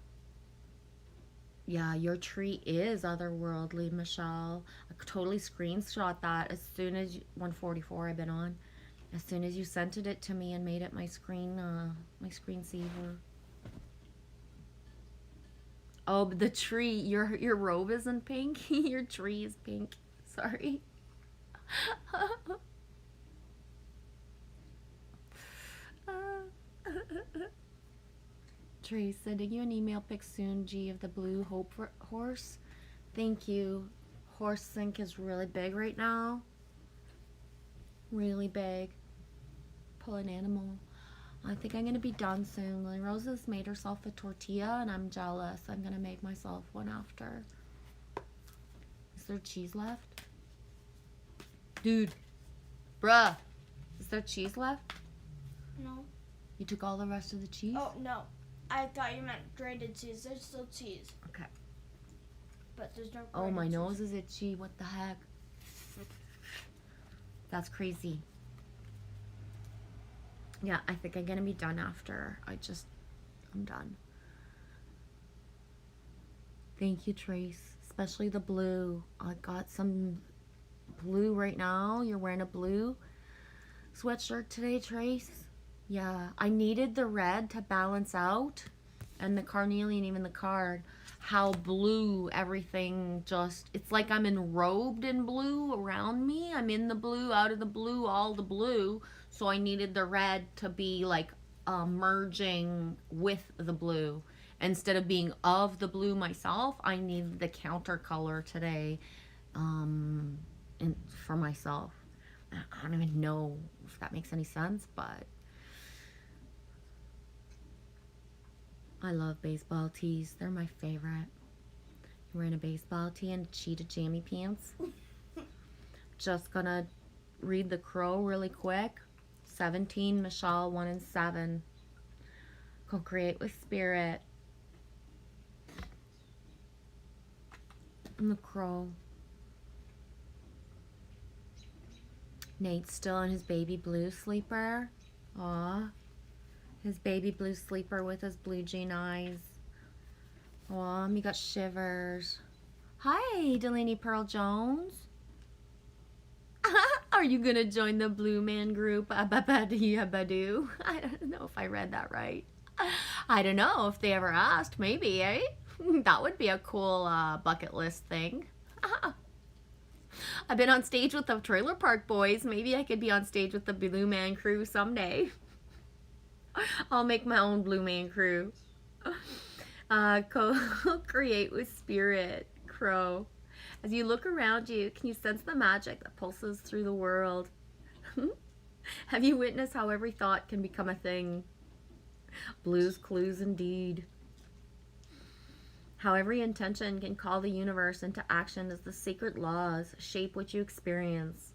Yeah, your tree is otherworldly, Michelle. I totally screenshot that as soon as 144 I've been on. As soon as you sent it to me and made it my screensaver. Oh, but the tree, your robe isn't pink. Your tree is pink. Sorry. Tree, sending you an email pic soon, G, of the blue hope horse. Thank you. Horse sink is really big right now. Really big. Pull an animal. I think I'm gonna be done soon. Lily Rose has made herself a tortilla and I'm jealous. I'm gonna make myself one after. Is there cheese left? Dude. Bruh. Is there cheese left? No. You took all the rest of the cheese? Oh, no. I thought you meant grated cheese. There's still cheese. Okay. But there's no Oh, my cheese. nose is itchy. What the heck? That's crazy. Yeah, I think I'm gonna be done after. I'm done. Thank you, Trace. Especially the blue. I got some blue right now. You're wearing a blue sweatshirt today, Trace. Yeah, I needed the red to balance out, and the carnelian, even the card, how blue everything just, it's like I'm enrobed in blue around me. I'm in the blue, out of the blue, all the blue. So I needed the red to be like merging with the blue. Instead of being of the blue myself, I needed the counter color today for myself. I don't even know if that makes any sense, but I love baseball tees. They're my favorite. You're wearing a baseball tee and cheetah jammy pants. Just gonna read the crow really quick. 17, Michelle, 1 and 7. Co-create with spirit. And the crow. Nate's still in his baby blue sleeper. Aw. His baby blue sleeper with his blue jean eyes. Aw, he got shivers. Hi, Delaney Pearl Jones. Are you gonna join the Blue Man group? Ababadoo. I don't know if I read that right. I don't know if they ever asked. Maybe, eh? That would be a cool bucket list thing. I've been on stage with the Trailer Park Boys. Maybe I could be on stage with the Blue Man crew someday. I'll make my own Blue Man crew. Co-create with spirit, crow. As you look around you, can you sense the magic that pulses through the world? Have you witnessed how every thought can become a thing? Blues clues indeed. How every intention can call the universe into action as the sacred laws shape what you experience.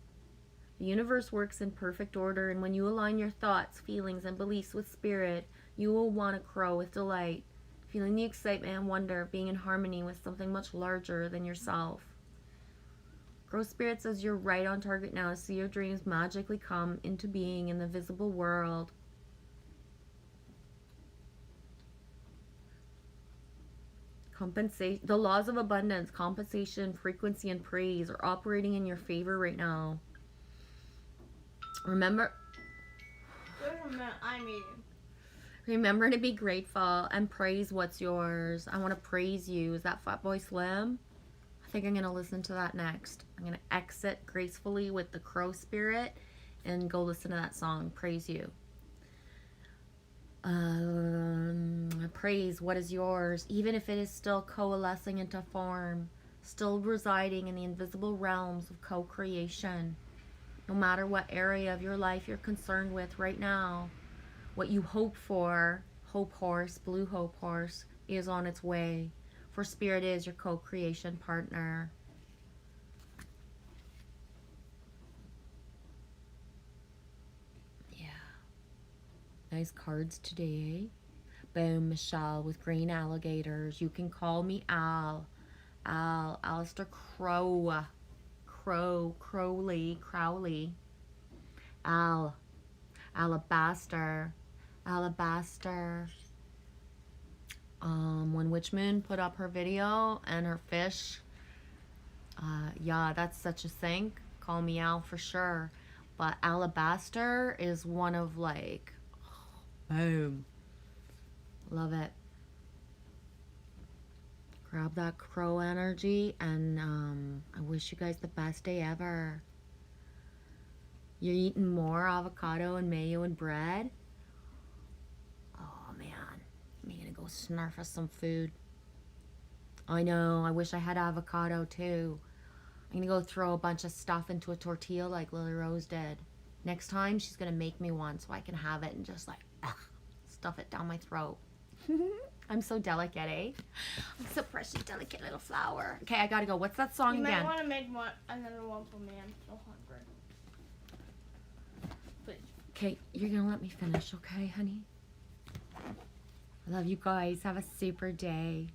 The universe works in perfect order, and when you align your thoughts, feelings, and beliefs with spirit, you will want to crow with delight, feeling the excitement and wonder of being in harmony with something much larger than yourself. Crow Spirit says you're right on target now to see your dreams magically come into being in the visible world. The laws of abundance, compensation, frequency, and praise are operating in your favor right now. Remember to be grateful and praise what's yours. I want to praise you. Is that Fatboy Slim? I think I'm going to listen to that next. I'm going to exit gracefully with the Crow Spirit and go listen to that song, Praise You. Praise what is yours, even if it is still coalescing into form. still residing in the invisible realms of co-creation. No matter what area of your life you're concerned with right now, what you hope for, Hope Horse, Blue Hope Horse, is on its way. For Spirit is your co-creation partner. Yeah. Nice cards today. Boom, Michelle with green alligators. You can call me Al. Alistair Crowley. Al. Alabaster. When Witch Moon put up her video and her fish, yeah, that's such a thing. Call me Al for sure. But Alabaster is one of like, boom. Love it. Grab that crow energy, and I wish you guys the best day ever. You're eating more avocado and mayo and bread? Oh man, I'm gonna go snarf us some food. I know, I wish I had avocado too. I'm gonna go throw a bunch of stuff into a tortilla like Lily Rose did. Next time, she's gonna make me one so I can have it and just like, stuff it down my throat. I'm so delicate, eh? I'm so precious, delicate little flower. Okay, I gotta go. What's that song You again? might want to make another one for me. I'm so hungry. Please. Okay, you're gonna let me finish, okay, honey? I love you guys. Have a super day.